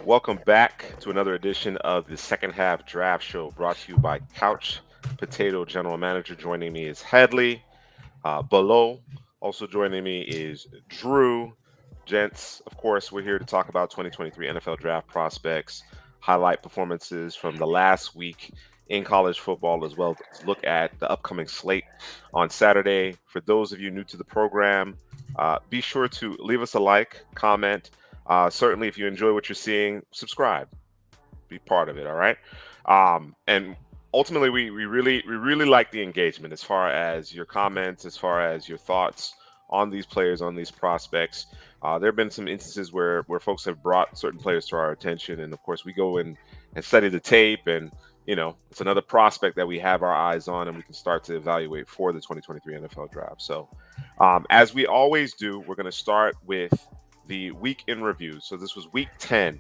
Welcome back to another edition of the second half draft show brought to you by Couch Potato General Manager. Joining me is Headley. Below, also joining me is Drew. Gents, of course, we're here to talk about 2023 NFL draft prospects, highlight performances from the last week in college football, as well as look at the upcoming slate on Saturday. For those of you new to the program, be sure to leave us a like, comment. Certainly, if you enjoy what you're seeing, subscribe, be part of it. All right. And ultimately, we really like the engagement as far as your comments, as far as your thoughts on these players, on these prospects. There have been some instances where folks have brought certain players to our attention, and of course, we go in and study the tape, and it's another prospect that we have our eyes on, and we can start to evaluate for the 2023 NFL draft. So, as we always do, we're going to start with the week in review. So this was week 10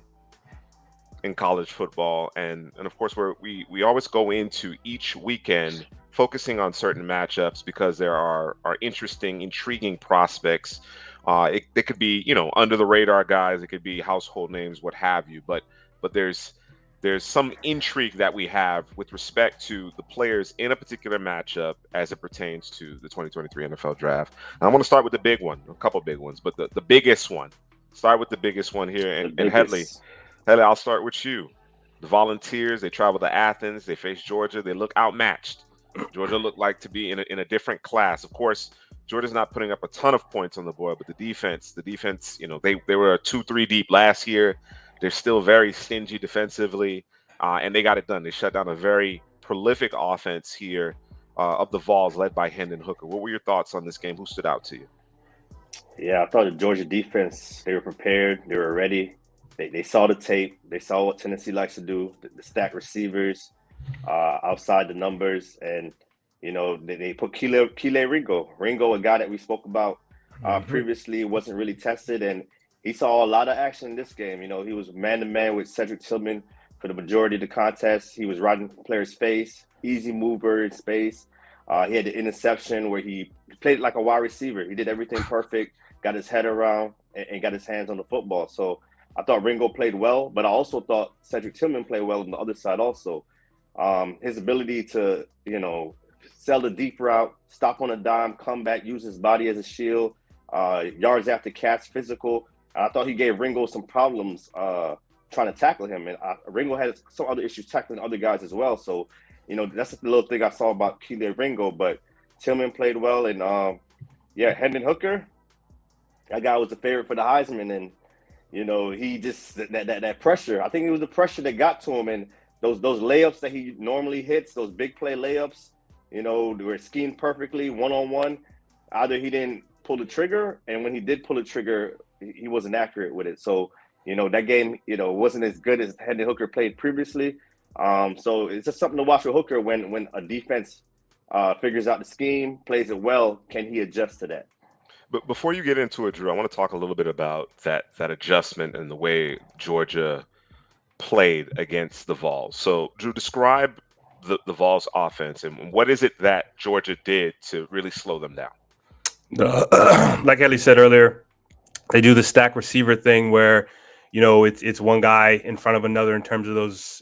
in college football, and of course we always go into each weekend focusing on certain matchups because there are interesting, intriguing prospects. They could be under the radar guys, it could be household names, what have you, but there's some intrigue that we have with respect to the players in a particular matchup as it pertains to the 2023 NFL draft. And I want to start with the big one, a couple big ones, but the biggest one. Start with the biggest one here, and Headley, I'll start with you. The Volunteers, they travel to Athens, they face Georgia, they look outmatched. Georgia looked like to be in a different class. Of course, Georgia's not putting up a ton of points on the board, but the defense, they were a 2-3 deep last year. They're still very stingy defensively, and they got it done. They shut down a very prolific offense here of the Vols, led by Hendon Hooker. What were your thoughts on this game? Who stood out to you? Yeah, I thought the Georgia defense, they were prepared. They were ready. They saw the tape. They saw what Tennessee likes to do, the stack receivers outside the numbers. And, they put Kelee Ringo, a guy that we spoke about previously, wasn't really tested. And he saw a lot of action in this game. He was man-to-man with Cedric Tillman for the majority of the contest. He was right in the player's face, easy mover in space. He had the interception where he played like a wide receiver. He did everything perfect, got his head around, and got his hands on the football. So I thought Ringo played well, but I also thought Cedric Tillman played well on the other side also. His ability to, sell the deep route, stop on a dime, come back, use his body as a shield, yards after catch, physical. I thought he gave Ringo some problems trying to tackle him. And Ringo had some other issues tackling other guys as well. So, that's the little thing I saw about Kelee Ringo. But Tillman played well. And, Hendon Hooker, that guy was the favorite for the Heisman. And, he just that pressure. I think it was the pressure that got to him. And those layups that he normally hits, those big play layups, they were schemed perfectly, one-on-one. Either he didn't pull the trigger, and when he did pull the trigger, he wasn't accurate with it. So, that game, wasn't as good as Hendon Hooker played previously. So it's just something to watch with Hooker when a defense figures out the scheme, plays it well. Can he adjust to that? But before you get into it, Drew, I want to talk a little bit about that adjustment and the way Georgia played against the Vols. So, Drew, describe the Vols offense and what is it that Georgia did to really slow them down? Like Ellie said earlier, they do the stack receiver thing where, it's one guy in front of another in terms of those,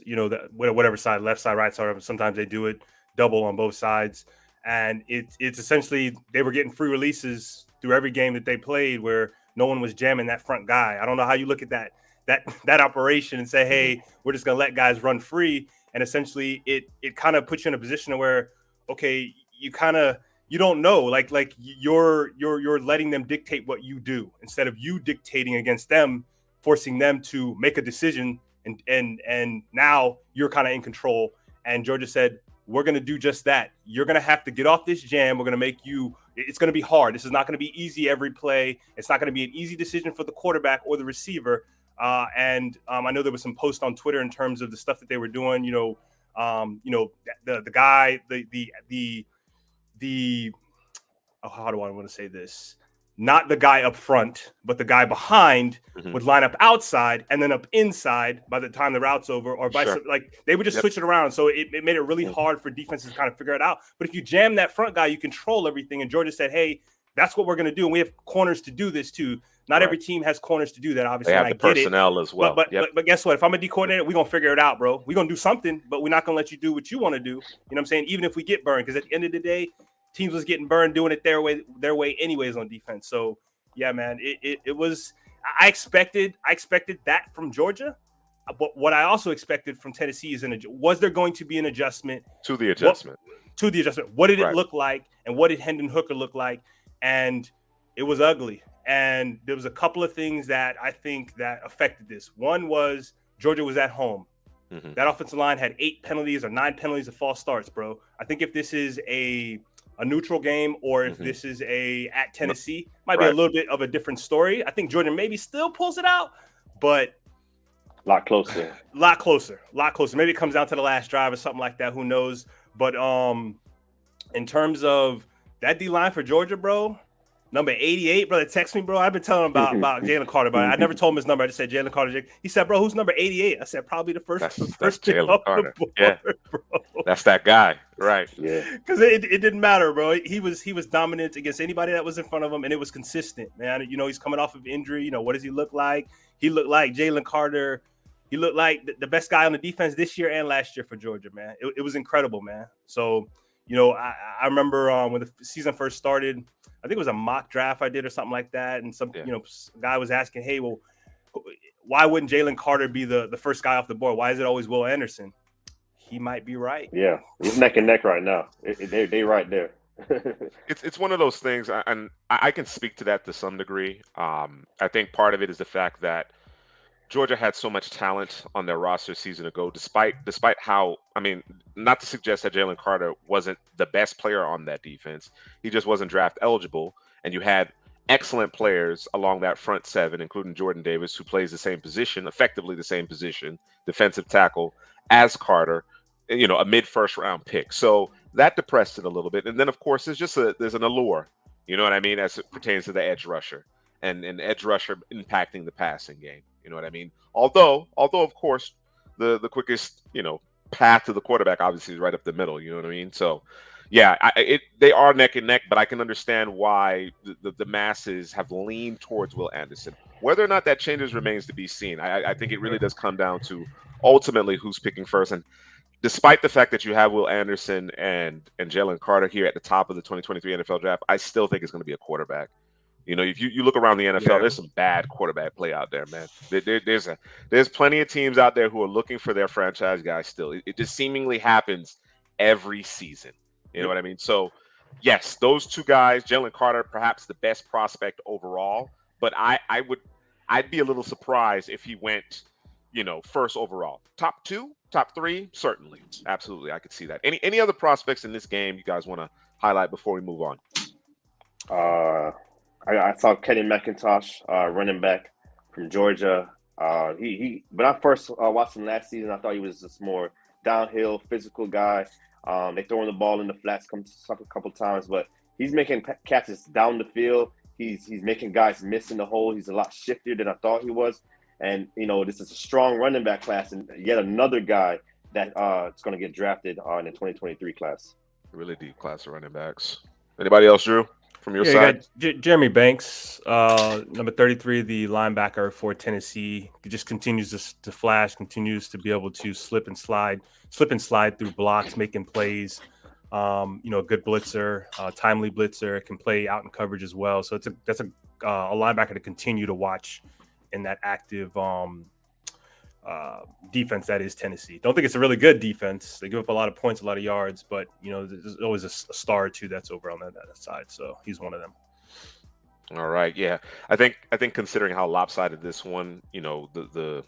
whatever side, left side, right side. Sometimes they do it double on both sides. And it's essentially they were getting free releases through every game that they played where no one was jamming that front guy. I don't know how you look at that operation and say, hey, we're just going to let guys run free. And essentially it kind of puts you in a position where, okay, you don't know, like you're letting them dictate what you do instead of you dictating against them, forcing them to make a decision. And now you're kind of in control. And Georgia said, we're going to do just that. You're going to have to get off this jam. We're going to make it's going to be hard. This is not going to be easy every play. It's not going to be an easy decision for the quarterback or the receiver. I know there was some posts on Twitter in terms of the stuff that they were doing, the guy, how do I want to say this? Not the guy up front, but the guy behind would line up outside and then up inside by the time the route's over, or like they would just switch it around. So it made it really hard for defenses to kind of figure it out. But if you jam that front guy, you control everything. And Georgia said, hey, that's what we're going to do. And we have corners to do this too. Not every team has corners to do that, obviously. They have and the personnel as well. But guess what? If I'm a D coordinator, we're going to figure it out, bro. We're going to do something, but we're not going to let you do what you want to do. You know what I'm saying? Even if we get burned, because at the end of the day, teams was getting burned doing it their way anyways on defense. So, yeah, man, it was – I expected that from Georgia. But what I also expected from Tennessee is was there going to be an adjustment? To the adjustment. What did it look like? And what did Hendon Hooker look like? And it was ugly. And there was a couple of things that I think that affected this. One was Georgia was at home. Mm-hmm. That offensive line had 8 penalties or 9 penalties of false starts, bro. I think if this is a neutral game or if this is at Tennessee, might be a little bit of a different story. I think Georgia maybe still pulls it out, but a lot closer. Maybe it comes down to the last drive or something like that. Who knows? But in terms of that D line for Georgia, bro, number 88, brother, text me, bro. I've been telling him about Jalen Carter, but I nenever told him his number. I just said Jalen Carter. He said, bro, who's number 88? I said, probably the first. That's Jalen Carter. Yeah, bro. That's that guy, right? Yeah, because it didn't matter, bro. He was dominant against anybody that was in front of him, and it was consistent, man. You know, he's coming off of injury. You know, what does he look like? He looked like Jalen Carter. He looked like the best guy on the defense this year and last year for Georgia, man. It was incredible, man. So, you know, I remember when the season first started, I think it was a mock draft I did or something like that. And some, you know, guy was asking, hey, well, why wouldn't Jalen Carter be the first guy off the board? Why is it always Will Anderson? He might be right. Yeah, he's neck and neck right now. They right there. It's one of those things, and I can speak to that to some degree. I think part of it is the fact that Georgia had so much talent on their roster a season ago, despite how, I mean, not to suggest that Jalen Carter wasn't the best player on that defense. He just wasn't draft eligible. And you had excellent players along that front seven, including Jordan Davis, who plays the same position, effectively the same position, defensive tackle, as Carter, you know, a mid-first round pick. So that depressed it a little bit. And then, of course, there's an allure, you know what I mean, as it pertains to the edge rusher and edge rusher impacting the passing game. You know what I mean? Although of course, the quickest, you know, path to the quarterback obviously is right up the middle. You know what I mean? So, yeah, they are neck and neck, but I can understand why the masses have leaned towards Will Anderson. Whether or not that changes remains to be seen. I think it really does come down to ultimately who's picking first. And despite the fact that you have Will Anderson and Jalen Carter here at the top of the 2023 NFL draft, I still think it's going to be a quarterback. You know, if you look around the NFL, there's some bad quarterback play out there, man. There's plenty of teams out there who are looking for their franchise guys still. It just seemingly happens every season. You know what I mean? So, yes, those two guys, Jalen Carter, perhaps the best prospect overall, but I'd be a little surprised if he went, you know, first overall. Top 2, top 3, certainly. Absolutely, I could see that. Any other prospects in this game you guys want to highlight before we move on? I saw Kenny McIntosh, running back from Georgia. When I first watched him last season, I thought he was just more downhill, physical guy. They throwing the ball in the flats a couple times, but he's making catches down the field. He's making guys miss in the hole. He's a lot shiftier than I thought he was. And, you know, this is a strong running back class and yet another guy that is going to get drafted in the 2023 class. A really deep class of running backs. Anybody else, Drew? From your side, you got Jeremy Banks, number 33, the linebacker for Tennessee. He just continues to flash, continues to be able to slip and slide through blocks, making plays. You know, a good blitzer, timely blitzer, can play out in coverage as well. So that's a linebacker to continue to watch in that active defense that is Tennessee. Don't think it's a really good defense. They give up a lot of points, a lot of yards, but you know, there's always a star or two that's over on that side. So he's one of them. All right, yeah. I think considering how lopsided this one, you know, the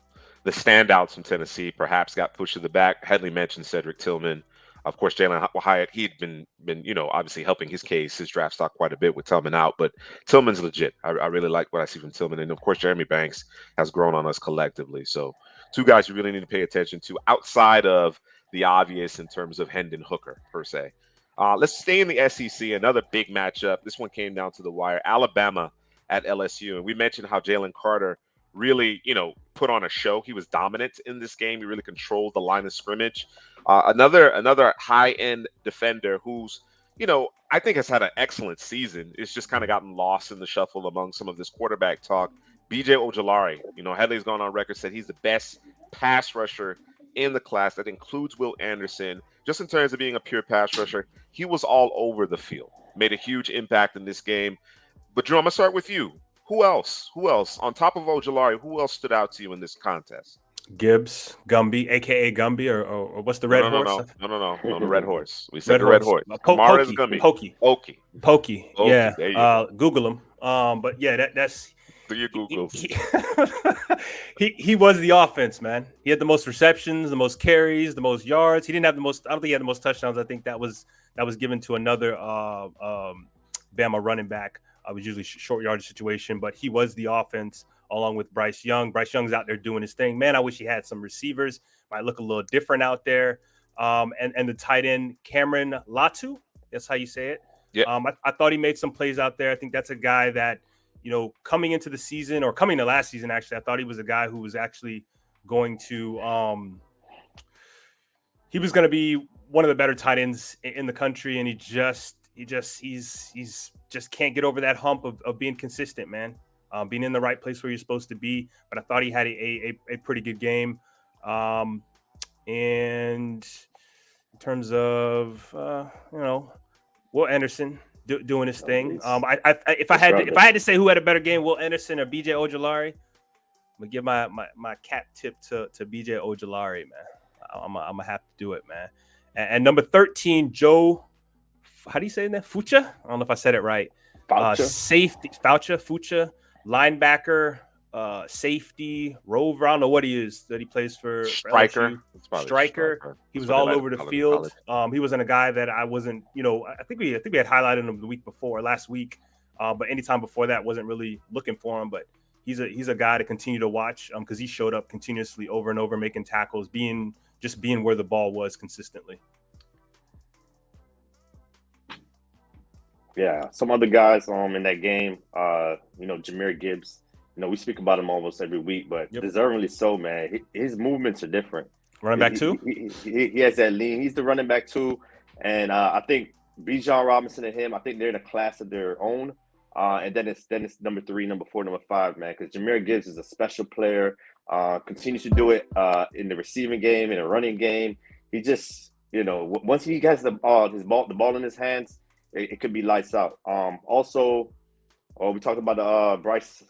standouts from Tennessee perhaps got pushed to the back. Headley mentioned Cedric Tillman. Of course, Jalen Hyatt, he had been, you know, obviously helping his case, his draft stock quite a bit with Tillman out, but Tillman's legit. I really like what I see from Tillman. And of course, Jeremy Banks has grown on us collectively. So two guys you really need to pay attention to outside of the obvious in terms of Hendon Hooker, per se. Let's stay in the SEC, another big matchup. This one came down to the wire. Alabama at LSU. And we mentioned how Jalen Carter really, you know, put on a show. He was dominant in this game. He really controlled the line of scrimmage. Another high-end defender who's, I think has had an excellent season. It's just kind of gotten lost in the shuffle among some of this quarterback talk. B.J. Ojulari, Headley's gone on record, said he's the best pass rusher in the class. That includes Will Anderson. Just in terms of being a pure pass rusher, he was all over the field. Made a huge impact in this game. But Drew, I'm gonna start with you. Who else? On top of Ojulari, who else stood out to you in this contest? Gibbs, Gumby, aka Gumby, or what's the red horse? No, the red horse. We said Red the red horse. horse. Kamara is Gumby. Pokey. Yeah. There you go. Google him. But yeah, that's Do your Googles. He was the offense, man. He had the most receptions, the most carries, the most yards. He didn't have the most. I don't think he had the most touchdowns. I think that was given to another Bama running back. It was usually short yardage situation, but he was the offense along with Bryce Young. Bryce Young's out there doing his thing. Man, I wish he had some receivers. Might look a little different out there. And the tight end, Cameron Latu. That's how you say it. Yeah. I thought he made some plays out there. I think that's a guy that, coming into the season or coming to last season, actually, I thought he was a guy who was actually going to he was going to be one of the better tight ends in the country. And he's just can't get over that hump of being consistent, man. Being in the right place where you're supposed to be. But I thought he had a pretty good game. And in terms of, Will Anderson doing his thing. If I had to say who had a better game, Will Anderson or B.J. Ojulari, I'm gonna give my cap tip to B.J. Ojulari, man. I'm gonna have to do it, man. And number 13, Joe, how do you say that? Fucha? I don't know if I said it right. Safety, Fucha, linebacker, safety, rover. I don't know what he is that he plays for. Striker. Striker. He was all over the field. He wasn't a guy that I wasn't, I think we had highlighted him the week before, last week. But anytime before that, wasn't really looking for him. But he's a guy to continue to watch because he showed up continuously over and over, making tackles, being where the ball was consistently. Yeah, some other guys in that game, Jahmyr Gibbs. We speak about him almost every week, but deservingly so, man. His movements are different. Running back too? He has that lean. He's the running back too. And I think Bijan Robinson and him, I think they're in a class of their own. And then it's number 3, number 4, number 5, man, because Jahmyr Gibbs is a special player, continues to do it in the receiving game, in the running game. He just, once he has the ball in his hands, it could be lights out. Also, we talked about Bryce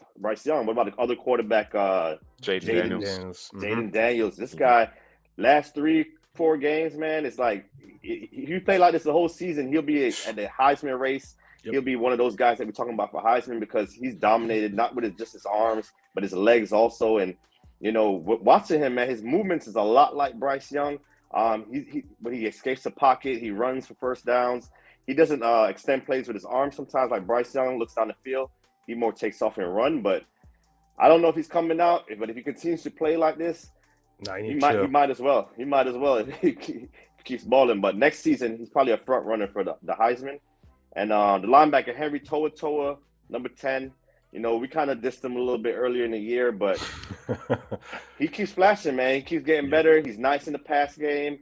Young. What about the other quarterback, Jaden Daniels? Jaden Daniels. This guy, last 3-4 games, man, it's like if you play like this the whole season, he'll be at the Heisman race. Yep. He'll be one of those guys that we're talking about for Heisman because he's dominated not with just his arms, but his legs also. And watching him, man, his movements is a lot like Bryce Young. When he escapes the pocket, he runs for first downs. He doesn't extend plays with his arms sometimes like Bryce Young looks down the field. He more takes off and run. But I don't know if he's coming out. But if he continues to play like this, he might as well. He might as well if he keeps balling. But next season, he's probably a front runner for the Heisman. And the linebacker, Henry Toa, number 10. We kind of dissed him a little bit earlier in the year, but he keeps flashing, man. He keeps getting better. He's nice in the pass game.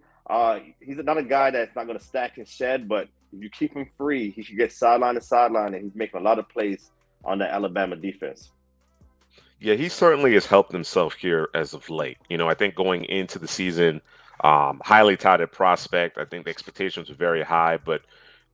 He's not a guy that's not going to stack and shed, but if you keep him free, he should get sideline to sideline, and he's making a lot of plays on the Alabama defense. Yeah, he certainly has helped himself here as of late. I think going into the season, highly touted prospect. I think the expectations were very high, but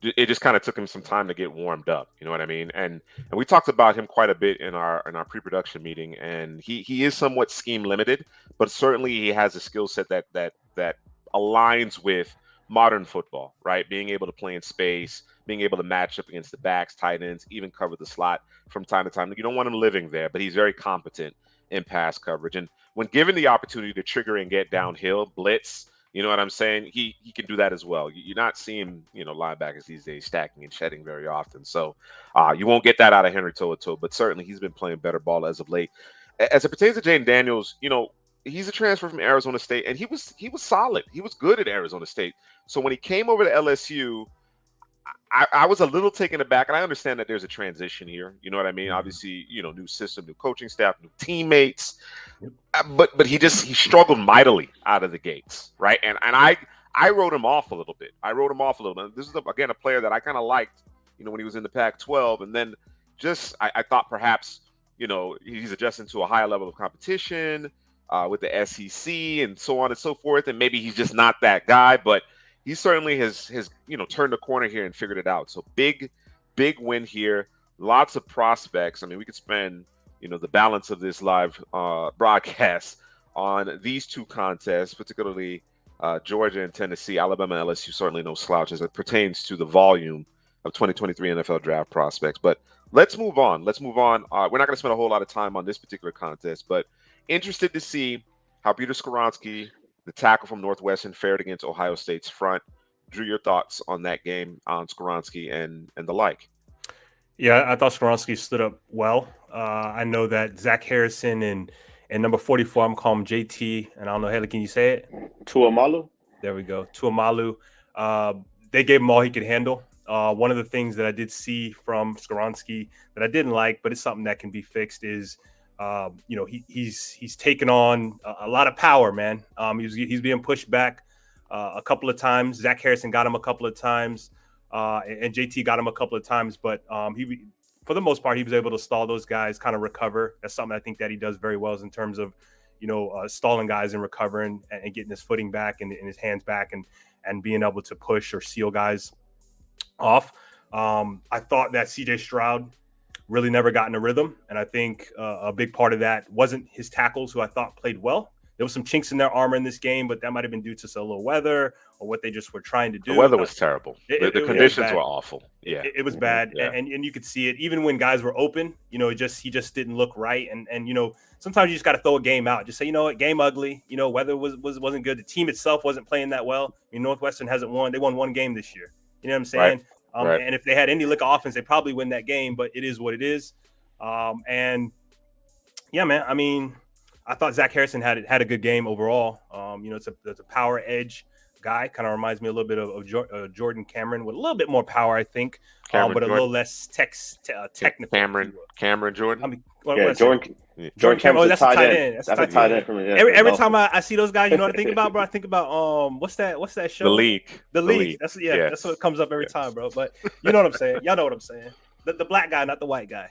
it just kind of took him some time to get warmed up. You know what I mean? And we talked about him quite a bit in our pre-production meeting, and he is somewhat scheme limited, but certainly he has a skill set that aligns with modern football, right? Being able to play in space, being able to match up against the backs, tight ends, even cover the slot from time to time. You don't want him living there, but he's very competent in pass coverage. And when given the opportunity to trigger and get downhill, blitz, you know what I'm saying? He can do that as well. You're not seeing, linebackers these days stacking and shedding very often. So you won't get that out of Henry To'oTo'o, but certainly he's been playing better ball as of late. As it pertains to Jaden Daniels, he's a transfer from Arizona State, and he was solid. He was good at Arizona State. So when he came over to LSU, I was a little taken aback, and I understand that there's a transition here. You know what I mean? Obviously, new system, new coaching staff, new teammates. But he struggled mightily out of the gates, right? And I wrote him off a little bit. This is again a player that I kind of liked, when he was in the Pac-12, and then just I thought perhaps he's adjusting to a higher level of competition with the SEC and so on and so forth, and maybe he's just not that guy, but he certainly has turned the corner here and figured it out. So big win here. Lots of prospects. I mean, we could spend the balance of this live broadcast on these two contests, particularly Georgia and Tennessee. Alabama and LSU certainly no slouches as it pertains to the volume of 2023 NFL draft prospects. But let's move on. We're not going to spend a whole lot of time on this particular contest, but interested to see how Peter Skoronski, the tackle from Northwestern, fared against Ohio State's front. Drew, your thoughts on that game, on Skoronski and the like? Yeah, I thought Skoronski stood up well. I know that Zach Harrison and number 44, I'm calling him JT, and I don't know, Headley, can you say it? Tuamalu. There we go. Tuamalu. They gave him all he could handle. One of the things that I did see from Skoronski that I didn't like, but it's something that can be fixed, is he's taken on a lot of power, man. He's being pushed back a couple of times. Zach Harrison got him a couple of times, and JT got him a couple of times, but he, for the most part, he was able to stall those guys, kind of recover. That's something I think that he does very well, is in terms of stalling guys and recovering and getting his footing back and his hands back and being able to push or seal guys off. I thought that CJ Stroud really never got in a rhythm, and I think a big part of that wasn't his tackles, who I thought played well. There was some chinks in their armor in this game, but that might have been due to a little weather or what they just were trying to do. The weather was terrible. The conditions were awful. Yeah, it was bad, yeah. and you could see it even when guys were open. He just didn't look right, and sometimes you just got to throw a game out. Just say, game ugly. Weather wasn't good. The team itself wasn't playing that well. Northwestern hasn't won. They won one game this year. You know what I'm saying? Right. And if they had any lick of offense, they probably win that game. But it is what it is. And yeah, man. I mean, I thought Zach Harrison had a good game overall. It's a power edge guy. Kind of reminds me a little bit of Jordan Cameron, with a little bit more power, I think, but a little less technical. Cameron Jordan. I mean, Jordan Cameron. That's a tight end. That's a tight end. Every time I see those guys, you know what I think about, bro? I think about what's that show? The League. That's what comes up every time, bro. But you know what I'm saying. Y'all know what I'm saying. The black guy, not the white guy.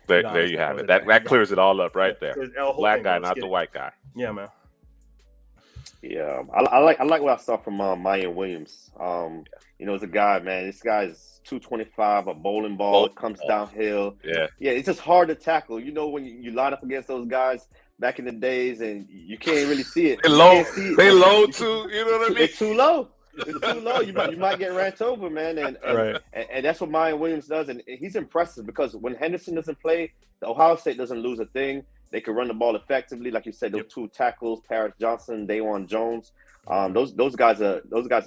There you have it. That clears it all up right there. Black guy, not the white guy. Yeah, man. Yeah, I like what I saw from Mayan Williams. As a guy, man, this guy is 225, a bowling ball, comes downhill. Yeah, it's just hard to tackle. When you line up against those guys back in the days, and you can't really see it. They low too. You know what I mean? It's too low. It's too low. You might get ran over, man. And that's what Mayan Williams does, and he's impressive, because when Henderson doesn't play, the Ohio State doesn't lose a thing. They can run the ball effectively, like you said. Those two tackles, Paris Johnson, Dawan Jones, those guys are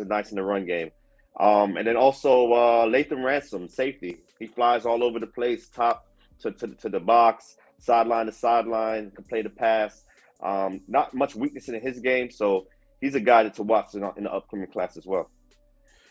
nice in the run game. And then also Latham Ransom, safety. He flies all over the place, top to the box, sideline to sideline, can play the pass. Not much weakness in his game, so he's a guy to watch in the upcoming class as well.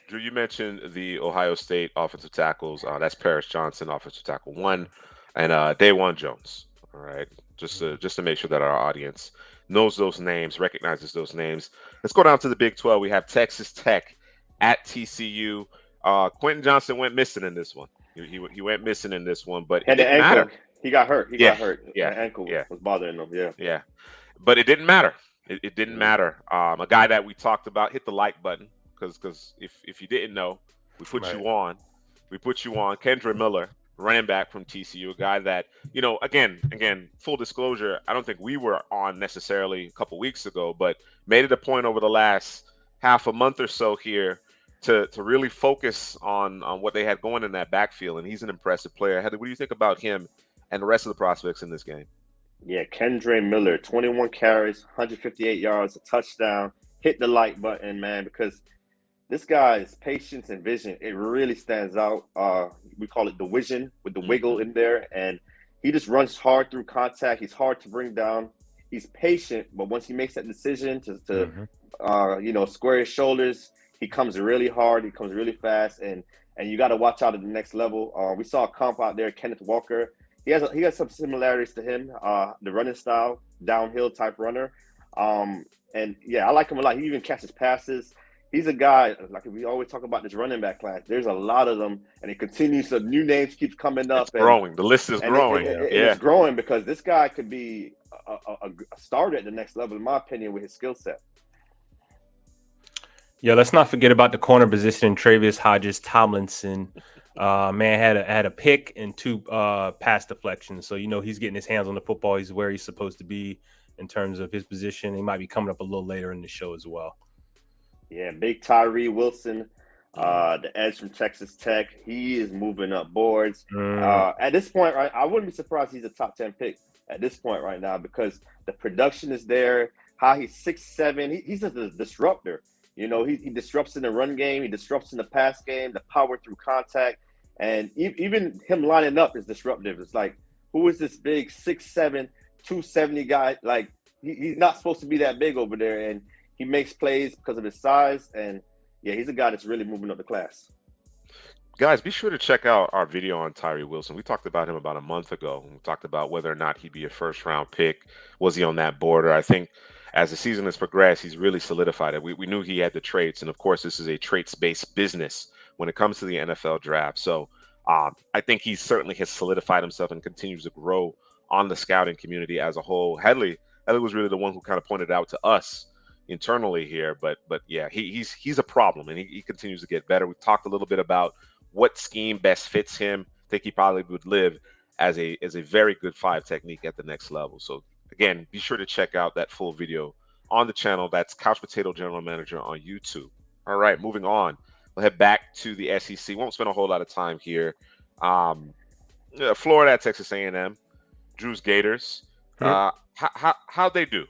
Drew, you mentioned the Ohio State offensive tackles. That's Paris Johnson, offensive tackle 1, and Dawan Jones. All right, just to make sure that our audience knows those names, recognizes those names. Let's go down to the Big 12. We have Texas Tech at TCU. Quentin Johnson went missing in this one. He went missing in this one, but it didn't matter. He got hurt. Got hurt. Yeah, the ankle was bothering him. Yeah. But it didn't matter. It didn't matter. A guy that we talked about, hit the like button, because if you didn't know, we put you on. Kendra Miller, running back from TCU, a guy that, again, full disclosure, I don't think we were on necessarily a couple weeks ago, but made it a point over the last half a month or so here to really focus on what they had going in that backfield, and he's an impressive player. Heather, what do you think about him and the rest of the prospects in this game? Yeah, Kendra Miller, 21 carries, 158 yards, a touchdown, hit the like button, man, because this guy's patience and vision, it really stands out. We call it the vision, with the wiggle in there, and he just runs hard through contact. He's hard to bring down. He's patient, but once he makes that decision to square his shoulders, he comes really hard. He comes really fast, and you got to watch out at the next level. We saw a comp out there, Kenneth Walker. He has some similarities to him, the running style, downhill type runner. And yeah, I like him a lot. He even catches passes. he's a guy, like we always talk about this running back class. There's a lot of them, and it continues. So new names keeps coming up, It's growing. The list is growing. and it's growing because this guy could be a starter at the next level, in my opinion, with his skill set. Yeah, let's not forget about the corner position. Travius Hodges Tomlinson, man, had a pick and 2 pass deflections. So he's getting his hands on the football. He's where he's supposed to be in terms of his position. He might be coming up a little later in the show as well. Yeah, big Tyree Wilson, the edge from Texas Tech. He is moving up boards. At this point, right, I wouldn't be surprised he's a top 10 pick at this point right now because the production is there. How he's 6'7", he's just a disruptor. He disrupts in the run game. He disrupts in the pass game, the power through contact. And even him lining up is disruptive. It's like, who is this big 6'7", 270 guy? Like, he's not supposed to be that big over there. And he makes plays because of his size. And, yeah, he's a guy that's really moving up the class. Guys, be sure to check out our video on Tyree Wilson. We talked about him about a month ago. We talked about whether or not he'd be a first-round pick. Was he on that border? I think as the season has progressed, he's really solidified it. We knew he had the traits, and of course, this is a traits-based business when it comes to the NFL draft. So I think he certainly has solidified himself and continues to grow on the scouting community as a whole. Headley was really the one who kind of pointed out to us internally here, but yeah, he's a problem, and he continues to get better. We talked a little bit about what scheme best fits him. I think he probably would live as a very good 5 technique at the next level. So again, be sure to check out that full video on the channel. That's Couch Potato General Manager on YouTube. All right, moving on. We'll head back to the SEC. Won't spend a whole lot of time here. Florida at Texas A&M. Drew's Gators. How'd they do?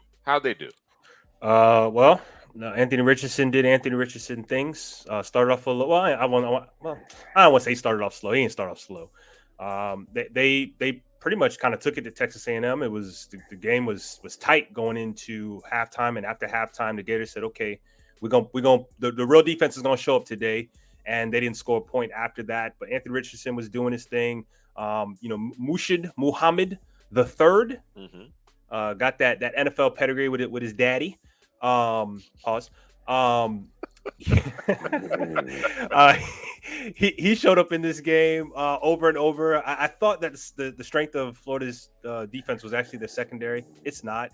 Well, no, Anthony Richardson did Anthony Richardson things. Started off a little. Well, I don't want to say he started off slow. He didn't start off slow. They pretty much kind of took it to Texas A&M. It was the game was tight going into halftime, and after halftime, the Gators said, "Okay, the real defense is gonna show up today," and they didn't score a point after that. But Anthony Richardson was doing his thing. Mushid Muhammad III got that NFL pedigree with his daddy. Pause. He showed up in this game over and over. I thought that the strength of Florida's defense was actually the secondary. It's not.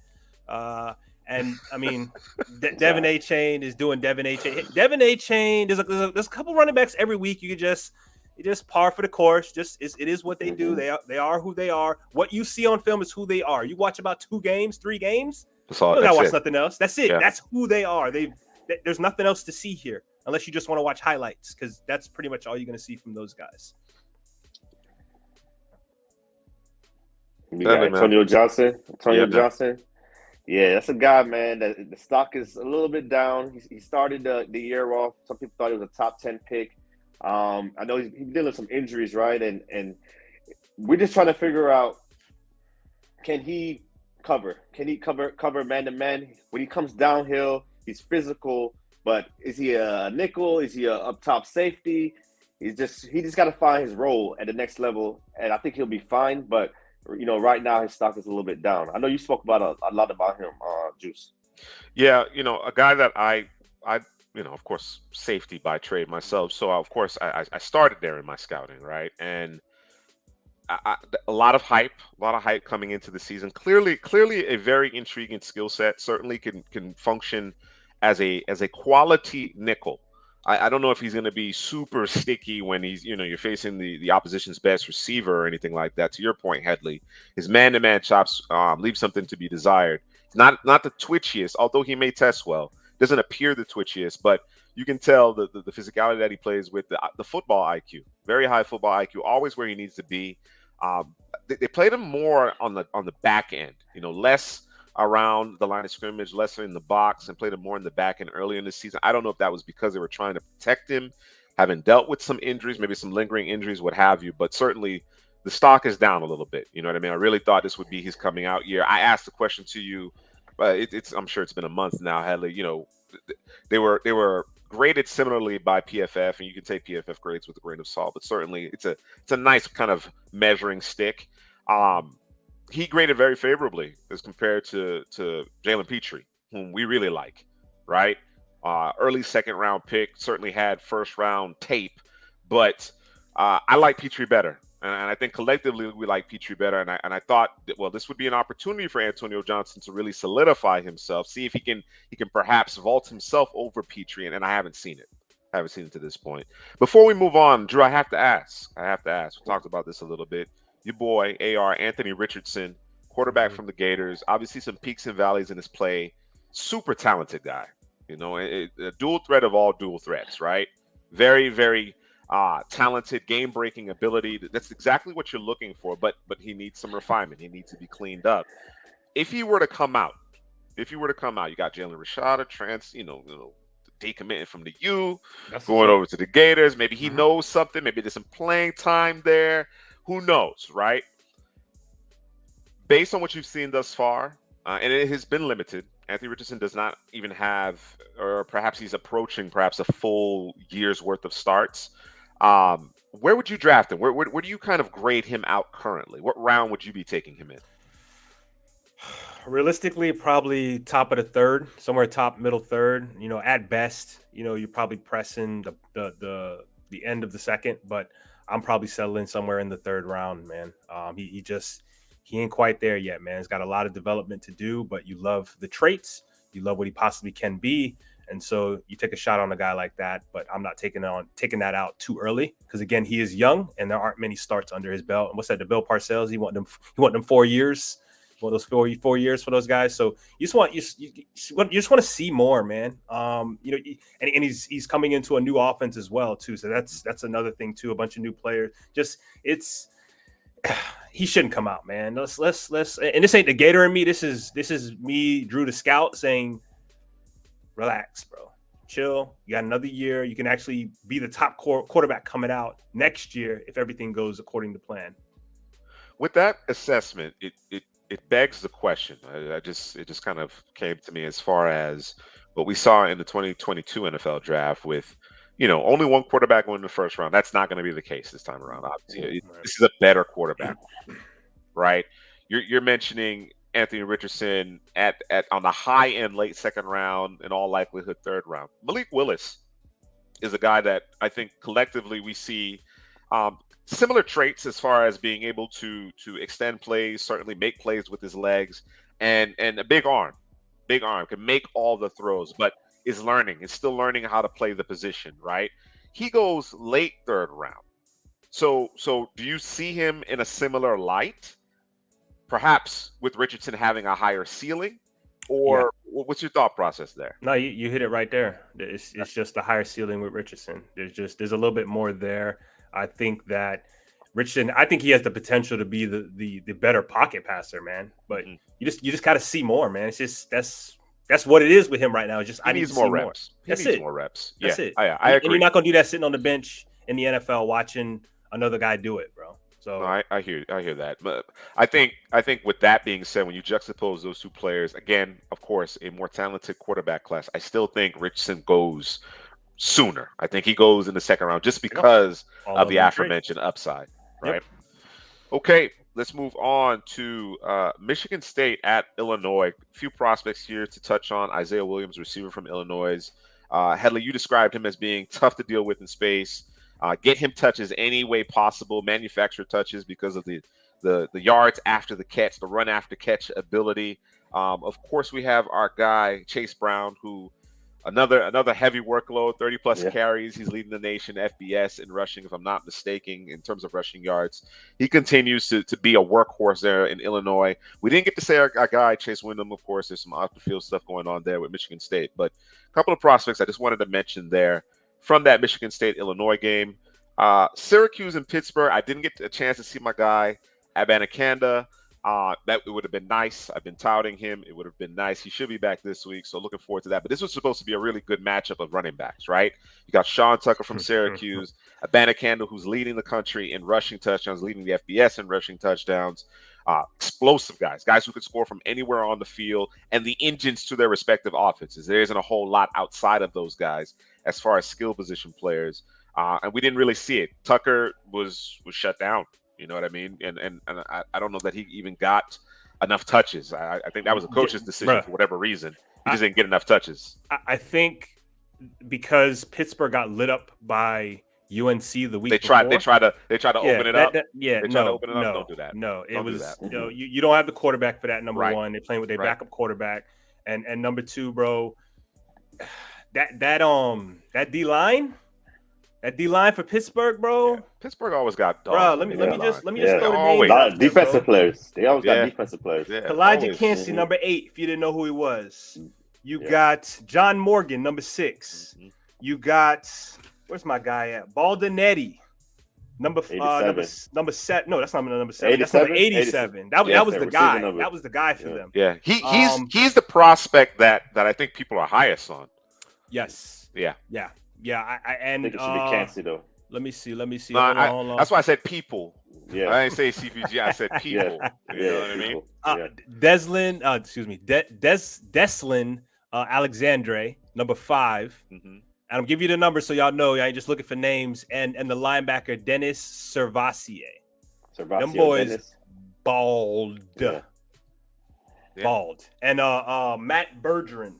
And I mean, Devin A. Chain is doing Devin A. Chain. Devin A. Chain. There's a couple running backs every week. You just par for the course. It is what they do. They are who they are. What you see on film is who they are. You watch about 2 games, 3 games. You don't gotta watch nothing else. That's it. Yeah. That's who they are. There's nothing else to see here unless you just want to watch highlights, because that's pretty much all you're going to see from those guys. You got Antonio Johnson. Johnson. Yeah, that's a guy, man, that the stock is a little bit down. He started the year off. Some people thought he was a top 10 pick. I know he's dealing with some injuries, right? And we're just trying to figure out, can he cover man to man? When he comes downhill, he's physical, but is he a nickel? Is he a up top safety? He just got to find his role at the next level, and I think he'll be fine. But right now his stock is a little bit down. I know you spoke about a lot about him, Juice. Yeah, a guy that I of course, safety by trade myself. So of course I started there in my scouting, right? And a lot of hype coming into the season. Clearly a very intriguing skill set. Certainly can function as a quality nickel. I don't know if he's going to be super sticky when he's, you're facing the opposition's best receiver or anything like that. To your point, Headley, his man-to-man chops leave something to be desired. Not the twitchiest, although he may test well. Doesn't appear the twitchiest, but you can tell the physicality that he plays with, the football IQ, very high football IQ, always where he needs to be. They played him more on the back end, less around the line of scrimmage, less in the box, and played him more in the back end early in the season. I don't know if that was because they were trying to protect him, having dealt with some injuries, maybe some lingering injuries, what have you. But certainly the stock is down a little bit. You know what I mean? I really thought this would be his coming out year. I asked the question to you, but I'm sure it's been a month now, Headley. They were graded similarly by PFF, and you can take PFF grades with a grain of salt, but certainly it's a nice kind of measuring stick. He graded very favorably as compared to Jalen Petrie, whom we really like, right? Early second round pick, certainly had first round tape, but I like Petrie better. And I think collectively we like Petrie better. And I thought that, well, this would be an opportunity for Antonio Johnson to really solidify himself, see if he can perhaps vault himself over Petrie. And I haven't seen it. I haven't seen it to this point. Before we move on, Drew, I have to ask. We talked about this a little bit. Your boy, AR, Anthony Richardson, quarterback from the Gators. Obviously some peaks and valleys in his play. Super talented guy. You know, a dual threat of all dual threats, right? Very, very talented, game-breaking ability. That's exactly what you're looking for, but he needs some refinement. He needs to be cleaned up. If he were to come out, you got Jalen Rashada, decommitting from the U, going over to the Gators. Maybe he knows something. Maybe there's some playing time there. Who knows, right? Based on what you've seen thus far, and it has been limited, Anthony Richardson does not even have, or perhaps he's approaching perhaps a full year's worth of starts. Where would you draft him? Where do you kind of grade him out currently? What round would you be taking him in? Realistically, probably top of the third, somewhere top middle third. You know, at best, you're probably pressing the end of the second, but I'm probably settling somewhere in the third round, man. He ain't quite there yet, man. He's got a lot of development to do, but you love the traits, you love what he possibly can be, and so you take a shot on a guy like that. But I'm not taking that out too early because again, he is young and there aren't many starts under his belt. And what's that? The Bill Parcells, he want them 4 years. One of those 4 years for those guys. So you just want to see more, man. And he's coming into a new offense as well too. So that's another thing too. A bunch of new players. He shouldn't come out, man. Let's. And this ain't the Gator in me. This is me, Drew the Scout, saying, relax, bro. Chill. You got another year. You can actually be the top quarterback coming out next year if everything goes according to plan. With that assessment, it begs the question. It just kind of came to me as far as what we saw in the 2022 NFL draft with, only one quarterback going in the first round. That's not going to be the case this time around. Obviously, this is a better quarterback, right? You're mentioning Anthony Richardson at on the high end, late second round, in all likelihood third round. Malik Willis is a guy that I think collectively we see similar traits as far as being able to extend plays, certainly make plays with his legs, and a big arm, can make all the throws, but is still learning how to play the position, right? He goes late third round. So do you see him in a similar light? Perhaps with Richardson having a higher ceiling, or what's your thought process there? No, you hit it right there. It's just a higher ceiling with Richardson. There's a little bit more there. I think that Richardson, I think he has the potential to be the better pocket passer, man. But you just got to see more, man. It's just that's what it is with him right now. It's just I need to see more reps. He needs more reps. That's it. I agree. And you're not gonna do that sitting on the bench in the NFL watching another guy do it, bro. So no, I hear that. But I think with that being said, when you juxtapose those two players, again, of course, a more talented quarterback class, I still think Richardson goes sooner. I think he goes in the second round just because of the aforementioned upside, right? Yep. Okay, let's move on to Michigan State at Illinois. A few prospects here to touch on. Isaiah Williams, receiver from Illinois. Headley, you described him as being tough to deal with in space. Get him touches any way possible, manufacture touches because of the yards after the catch, the run after catch ability. Of course, we have our guy, Chase Brown, who another heavy workload, 30-plus carries. He's leading the nation FBS in rushing, if I'm not mistaken, in terms of rushing yards. He continues to be a workhorse there in Illinois. We didn't get to say our guy, Chase Wyndham, of course. There's some off-the-field stuff going on there with Michigan State. But a couple of prospects I just wanted to mention there from that Michigan State-Illinois game. Syracuse and Pittsburgh, I didn't get a chance to see my guy, Abanikanda. That it would have been nice. I've been touting him. It would have been nice. He should be back this week, so looking forward to that. But this was supposed to be a really good matchup of running backs, right? You got Sean Tucker from Syracuse, Abanikanda, who's leading the country in rushing touchdowns, leading the FBS in rushing touchdowns. Explosive guys who could score from anywhere on the field, and the engines to their respective offenses. There isn't a whole lot outside of those guys as far as skill position players, and we didn't really see it. Tucker was shut down. You know what I mean? And I don't know that he even got enough touches. I think that was a coach's decision for whatever reason. He just didn't get enough touches. I think because Pittsburgh got lit up by UNC the week They before. try to open it up. Yeah, They try to open it up. Don't do that. No, it Don't do was that. you don't have the quarterback for that. Number Right. one, they're playing with their Right. backup quarterback, and number two, bro, that D line for Pittsburgh, bro. Yeah. Pittsburgh always got dogs. Bro, let me just throw the A names lot out of there, defensive bro. players. They always got Yeah. defensive players. Yeah, Elijah always. Cansey, number 8, if you didn't know who he was. You Yeah. got John Morgan, number 6. You got, where's my guy at? Baldinetti, number 7. No, that's not number 7. That's number 87. That was the guy. That was the guy for them. Yeah, he's the prospect that I think people are highest on. Yes. Yeah. I think it should be Cansey though. Let me see. No, Hold on. That's why I said people. Yeah. I didn't say CPG. I said people. You know what I mean? Deslin Alexandre, number 5. And I'm giving you the numbers so y'all know. I ain't just looking for names. And the linebacker Dennis Servassier. Them boys Dennis. bald. Yeah. Bald. And Matt Bergeron.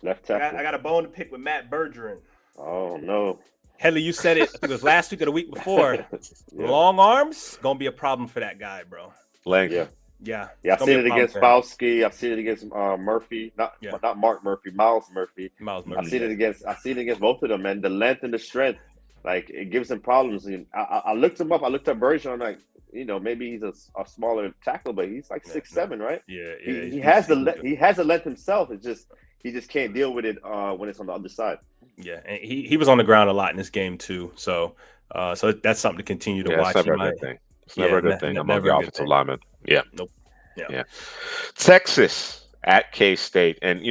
Left tackle. I got a bone to pick with Matt Bergeron. Oh no. Headley, you said it. I think it was last week or the week before. Yeah. Long arms gonna be a problem for that guy, bro. Length. Yeah. Yeah. I've seen it against Fauski. I've seen it against Murphy. Not Mark Murphy. Miles Murphy. I've seen it against both of them, man. The length and the strength, like it gives him problems. And I looked him up. I looked up Bergeron. I'm like, maybe he's a smaller tackle, but he's like 6'7", right? Yeah. He has the length himself. It's just he just can't deal with it when it's on the other side. Yeah, and he was on the ground a lot in this game too. So that's something to continue to watch. It's never a good thing. It's never a good thing among the offensive linemen. Yeah. Nope. Yeah. Texas at K-State, and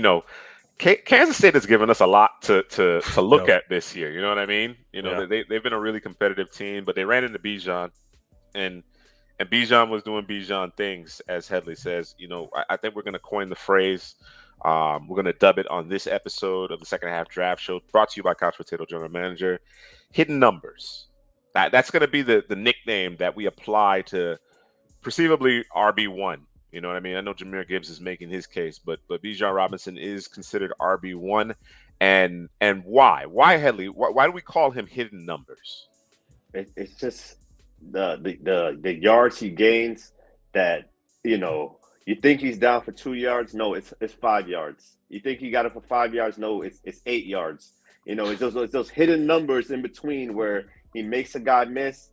Kansas State has given us a lot to look at this year. You know what I mean? They've been a really competitive team, but they ran into Bijan, and Bijan was doing Bijan things, as Headley says. I think we're going to coin the phrase. We're going to dub it on this episode of the second half draft show, brought to you by Couch Potato General Manager. Hidden numbers. That's going to be the nickname that we apply to perceivably RB1. You know what I mean? I know Jahmyr Gibbs is making his case, but Bijan Robinson is considered RB1. And why? Why, Headley? Why do we call him hidden numbers? It's just the yards he gains that, you think he's down for 2 yards? No, it's 5 yards. You think he got it for 5 yards? No, it's 8 yards. It's those hidden numbers in between where he makes a guy miss.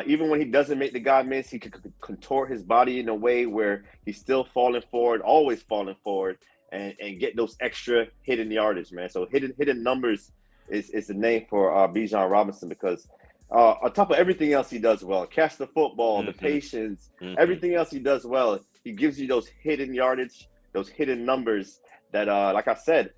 Even when he doesn't make the guy miss, he can contort his body in a way where he's still falling forward, always falling forward, and get those extra hidden yardage, man. So hidden numbers is the name for Bijan Robinson because on top of everything else he does well, catch the football, the patience, everything else he does well, he gives you those hidden yardage, those hidden numbers that, like I said,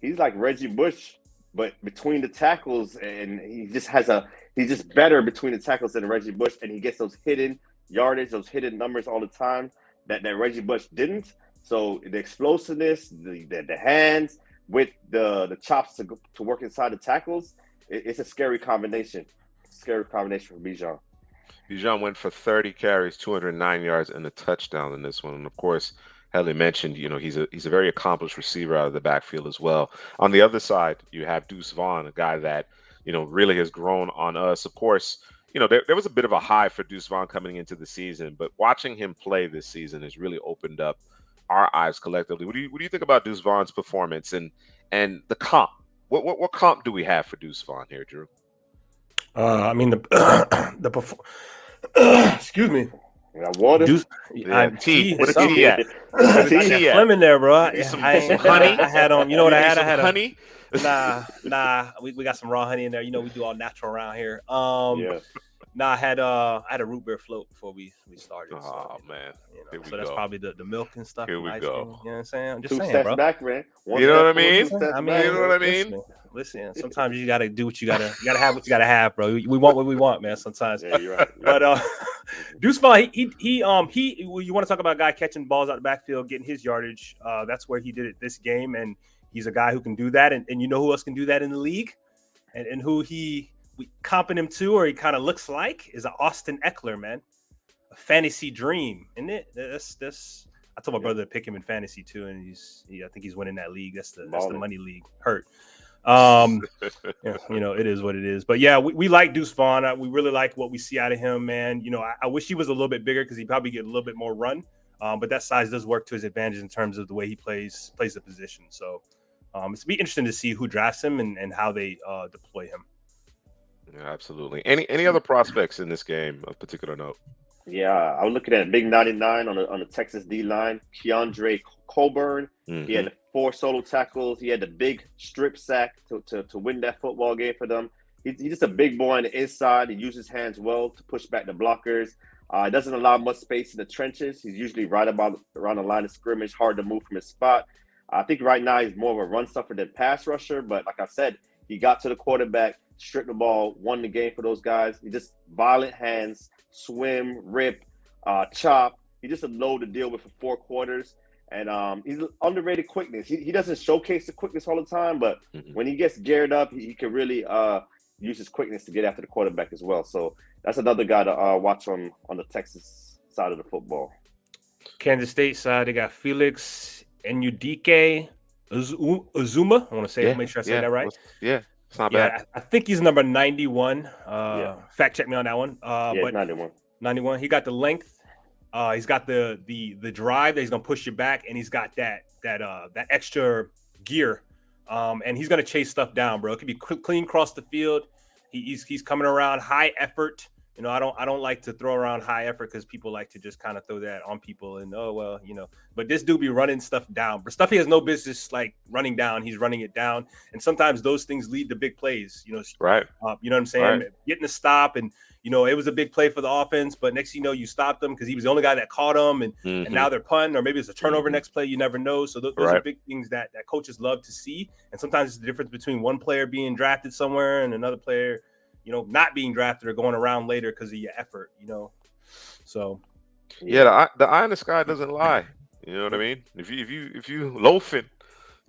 he's like Reggie Bush, but between the tackles, and he's just better between the tackles than Reggie Bush, and he gets those hidden yardage, those hidden numbers all the time that Reggie Bush didn't. So the explosiveness, the hands with the chops to work inside the tackles, it's a scary combination. Scary combination for Bijan. Bijan went for 30 carries, 209 yards, and a touchdown in this one. And of course, Headley mentioned, he's a very accomplished receiver out of the backfield as well. On the other side, you have Deuce Vaughn, a guy that, really has grown on us. Of course, there was a bit of a high for Deuce Vaughn coming into the season, but watching him play this season has really opened up our eyes collectively. What do you think about Deuce Vaughn's performance and the comp? What comp do we have for Deuce Vaughn here, Drew? I mean excuse me. Water. Deuce, tea. What a some- tea at? tea at? in there, bro. Some honey. I had on. You know what I had? I had honey. Nah. We got some raw honey in there. We do all natural around here. Yeah. Nah, I had a root beer float before we started. Oh man. So that's probably the milk and stuff. Here we ice go. cream, you know what I'm saying? I'm just 2 saying, steps bro. back, man. You know what I mean? You know what I mean? Listen, sometimes you gotta do what you gotta have what you gotta have, bro. We want what we want, man. Sometimes. Yeah, you're right. But Deuce Vaughn, he you want to talk about a guy catching balls out the backfield, getting his yardage. That's where he did it this game, and he's a guy who can do that. And you know who else can do that in the league, and who we comping him to, or he kind of looks like, is an Austin Eckler, man. A fantasy dream, isn't it? That's I told my brother to pick him in fantasy too, and I think he's winning that league. That's the Balling. money league. Hurt. It is what it is. But yeah, we like Deuce Vaughn. We really like what we see out of him, man. I wish he was a little bit bigger because he'd probably get a little bit more run. But that size does work to his advantage in terms of the way he plays the position. So it's be interesting to see who drafts him and how they deploy him. Yeah, absolutely. Any other prospects in this game of particular note? Yeah, I was looking at big 99 on the Texas D line, Keandre Coburn. Mm-hmm. He had 4 solo tackles. He had the big strip sack to win that football game for them. He's just a big boy on the inside. He uses his hands well to push back the blockers. Doesn't allow much space in the trenches. He's usually right about around the line of scrimmage, hard to move from his spot. I think right now he's more of a run stuffer than pass rusher, but like I said, he got to the quarterback, stripped the ball, won the game for those guys. He just violent hands, swim, rip, chop. He just a load to deal with for 4 quarters. And he's underrated quickness. He doesn't showcase the quickness all the time, but when he gets geared up, he can really use his quickness to get after the quarterback as well. So that's another guy to watch on the Texas side of the football. Kansas State side, they got Felix Enudike Uzuma. I want to say make sure I said that right. Yeah, it's not bad. I think he's number 91. Fact check me on that one. But 91. 91. He got the length. He's got the drive that he's gonna push you back, and he's got that extra gear. And he's gonna chase stuff down, bro. It could be clean across the field. He's coming around high effort. I don't like to throw around high effort because people like to just kind of throw that on people and but this dude be running stuff down, but stuff he has no business like running down. He's running it down, and sometimes those things lead to big plays. Right. You know what I'm saying? Right. Getting a stop, and it was a big play for the offense, but next thing you know, you stopped them because he was the only guy that caught him, and now they're punting, or maybe it's a turnover next play. You never know. So those are big things that coaches love to see, and sometimes it's the difference between one player being drafted somewhere and another player not being drafted or going around later because of your effort, So, yeah, the eye in the sky doesn't lie. You know what I mean? If you loafing,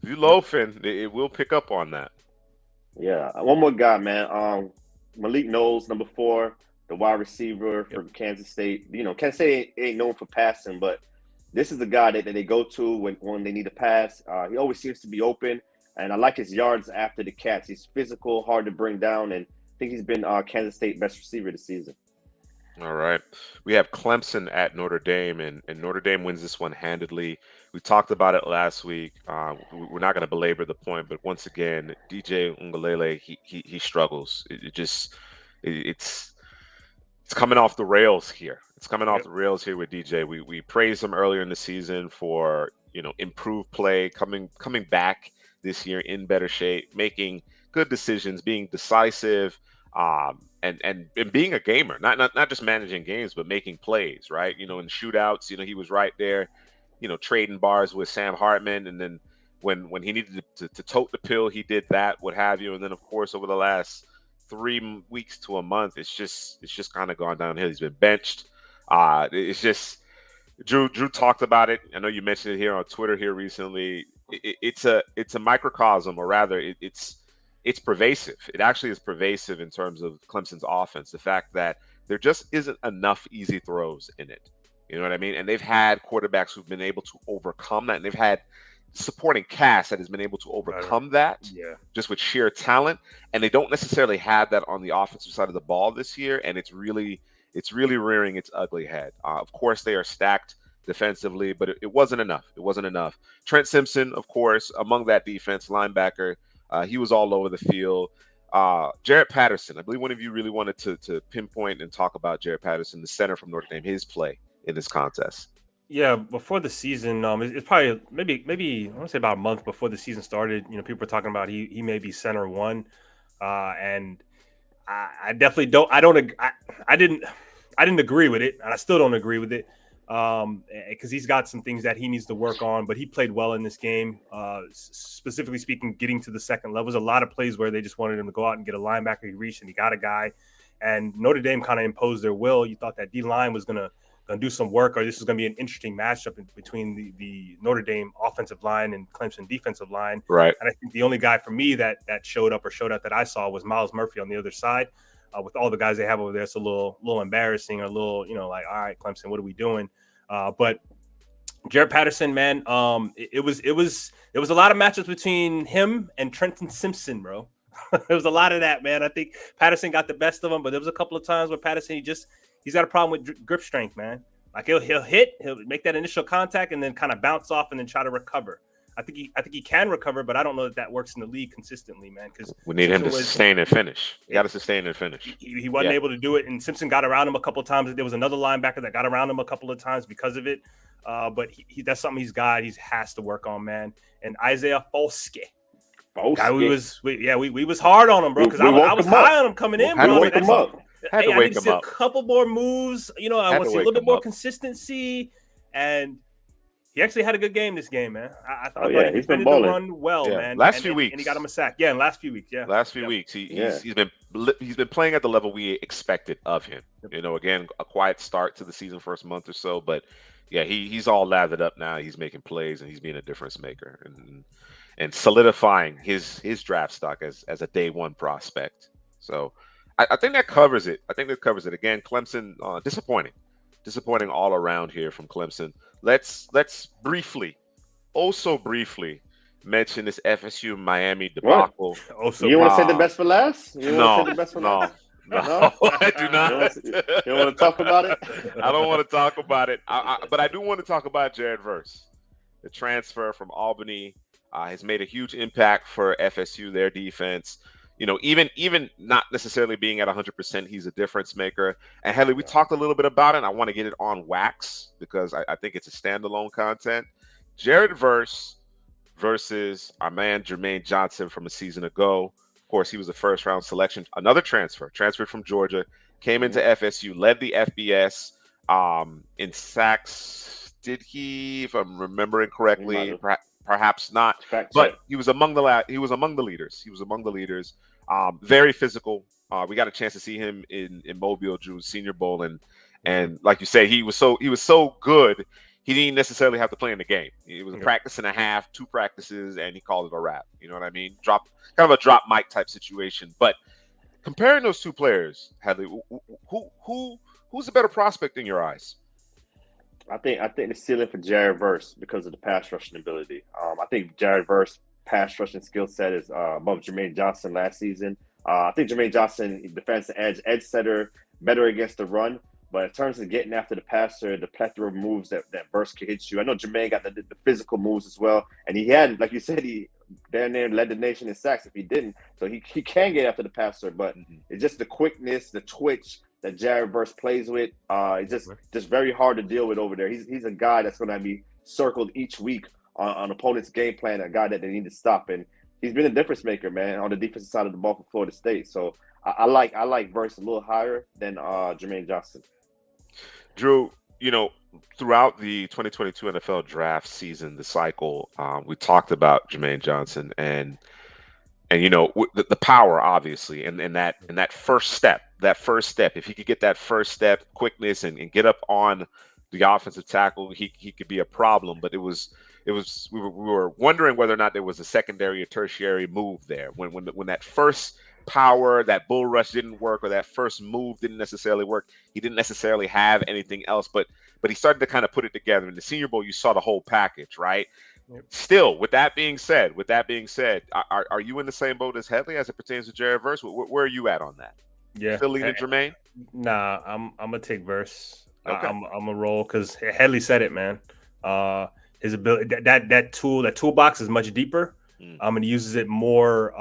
it will pick up on that. Yeah, one more guy, man. Malik Knowles, number 4, the wide receiver from Kansas State. Kansas State ain't known for passing, but this is the guy that they go to when they need to pass. He always seems to be open, and I like his yards after the catch. He's physical, hard to bring down, and I think he's been Kansas State best receiver this season. All right. We have Clemson at Notre Dame, and Notre Dame wins this one handedly. We talked about it last week. We're not going to belabor the point, but once again, DJ Ungalele, he struggles. It's coming off the rails here. It's coming off the rails here with DJ. We praised him earlier in the season for improved play, coming back this year in better shape, making good decisions, being decisive, and being a gamer, not just managing games, but making plays, right? In shootouts, he was right there, trading bars with Sam Hartman, and then when he needed to tote the pill, he did that, what have you, and then of course over the last 3 weeks to a month, it's just kind of gone downhill. He's been benched. It's just Drew talked about it. I know you mentioned it here on Twitter here recently. It's a microcosm, or rather, it's pervasive. It actually is pervasive in terms of Clemson's offense. The fact that there just isn't enough easy throws in it. You know what I mean? And they've had quarterbacks who've been able to overcome that, and they've had supporting cast that has been able to overcome that just with sheer talent. And they don't necessarily have that on the offensive side of the ball this year, and it's really rearing its ugly head. Of course, they are stacked defensively, but it wasn't enough. It wasn't enough. Trent Simpson, of course, among that defense, linebacker, he was all over the field. Jarrett Patterson, I believe one of you really wanted to pinpoint and talk about Jarrett Patterson, the center from Notre Dame, his play in this contest. Yeah, before the season, it's probably maybe I want to say about a month before the season started. People were talking about he may be center 1, and I definitely don't. I didn't agree with it, and I still don't agree with it. Because he's got some things that he needs to work on, but he played well in this game. Specifically speaking, getting to the second level. There's a lot of plays where they just wanted him to go out and get a linebacker. He reached and he got a guy, and Notre Dame kind of imposed their will. You thought that D-line was gonna do some work, or this was gonna be an interesting matchup between the Notre Dame offensive line and Clemson defensive line. Right. And I think the only guy for me that showed out that I saw was Miles Murphy on the other side. With all the guys they have over there, it's a little embarrassing, or a little, like, all right, Clemson, what are we doing? But Jared Patterson, man. It was a lot of matchups between him and Trenton Simpson, bro. There was a lot of that, man. I think Patterson got the best of him, but there was a couple of times where Patterson he's got a problem with grip strength, man. Like he'll make that initial contact and then kind of bounce off and then try to recover. I think he can recover, but I don't know that works in the league consistently, man. Because we need him to sustain and finish. You got to sustain and finish. He wasn't able to do it, and Simpson got around him a couple of times. There was another linebacker that got around him a couple of times because of it. But that's something he's got. He has to work on, man. And Isaiah Foskey. We was hard on him, bro, because I was high on him coming in, bro. Had to wake him up. A couple more moves. I want to see a little bit more consistency, and he actually had a good game this game, man. I thought he defended the run well, man. Last few weeks, and he got him a sack. Yeah, in last few weeks, Last few weeks, he's been playing at the level we expected of him. Again, a quiet start to the season, first month or so, but yeah, he's all lathered up now. He's making plays and he's being a difference maker and solidifying his draft stock as a day one prospect. So I think that covers it. Again, Clemson, disappointing all around here from Clemson. Let's briefly mention this FSU Miami debacle. You want to say the best for last? No, I do not. You don't want to talk about it? I don't want to talk about it. But I do want to talk about Jared Verse. The transfer from Albany has made a huge impact for FSU, their defense. Even not necessarily being at 100%, he's a difference maker. And Headley, we talked a little bit about it. I want to get it on wax because I think it's a standalone content. Jared Verse versus our man Jermaine Johnson from a season ago. Of course, he was a first-round selection. Another transferred from Georgia, came into FSU, led the FBS in sacks. Did he, if I'm remembering correctly, perhaps not, but he was among the leaders. Very physical. We got a chance to see him in Mobile during Senior Bowl, and like you say, he was so good. He didn't necessarily have to play in the game. It was a practice and a half, 2 practices, and he called it a wrap. You know what I mean? Kind of a drop mic type situation. But comparing those two players, Headley, who's a better prospect in your eyes? I think the ceiling for Jared Verse because of the pass rushing ability. I think Jared Verse pass rushing skill set is above Jermaine Johnson last season. I think Jermaine Johnson defends the edge setter, better against the run. But in terms of getting after the passer, the plethora of moves that Verse can hit you. I know Jermaine got the physical moves as well. And he had, like you said, he down there led the nation in sacks if he didn't. So he can get after the passer. But it's just the quickness, the twitch that Jared Verse plays with. It's just very hard to deal with over there. He's a guy that's going to be circled each week on opponent's game plan, a guy that they need to stop. And he's been a difference maker, man, on the defensive side of the ball for Florida State. So I like Verse a little higher than Jermaine Johnson. Drew, throughout the 2022 NFL draft season, the cycle, we talked about Jermaine Johnson and the power, obviously, and that first step, if he could get that first step, quickness, and get up on the offensive tackle, he could be a problem. But we were wondering whether or not there was a secondary or tertiary move there when that first power, that bull rush didn't work, or that first move didn't necessarily work. He didn't necessarily have anything else, but he started to kind of put it together. In the Senior Bowl, you saw the whole package, right? Yep. Still, with that being said, are you in the same boat as Headley as it pertains to Jared Verse? Where are you at on that? Yeah, still leaning Jermaine? Nah, I'm gonna take Verse. Okay. I'm gonna roll because Headley said it, man. His ability, that toolbox is much deeper. And he uses it more.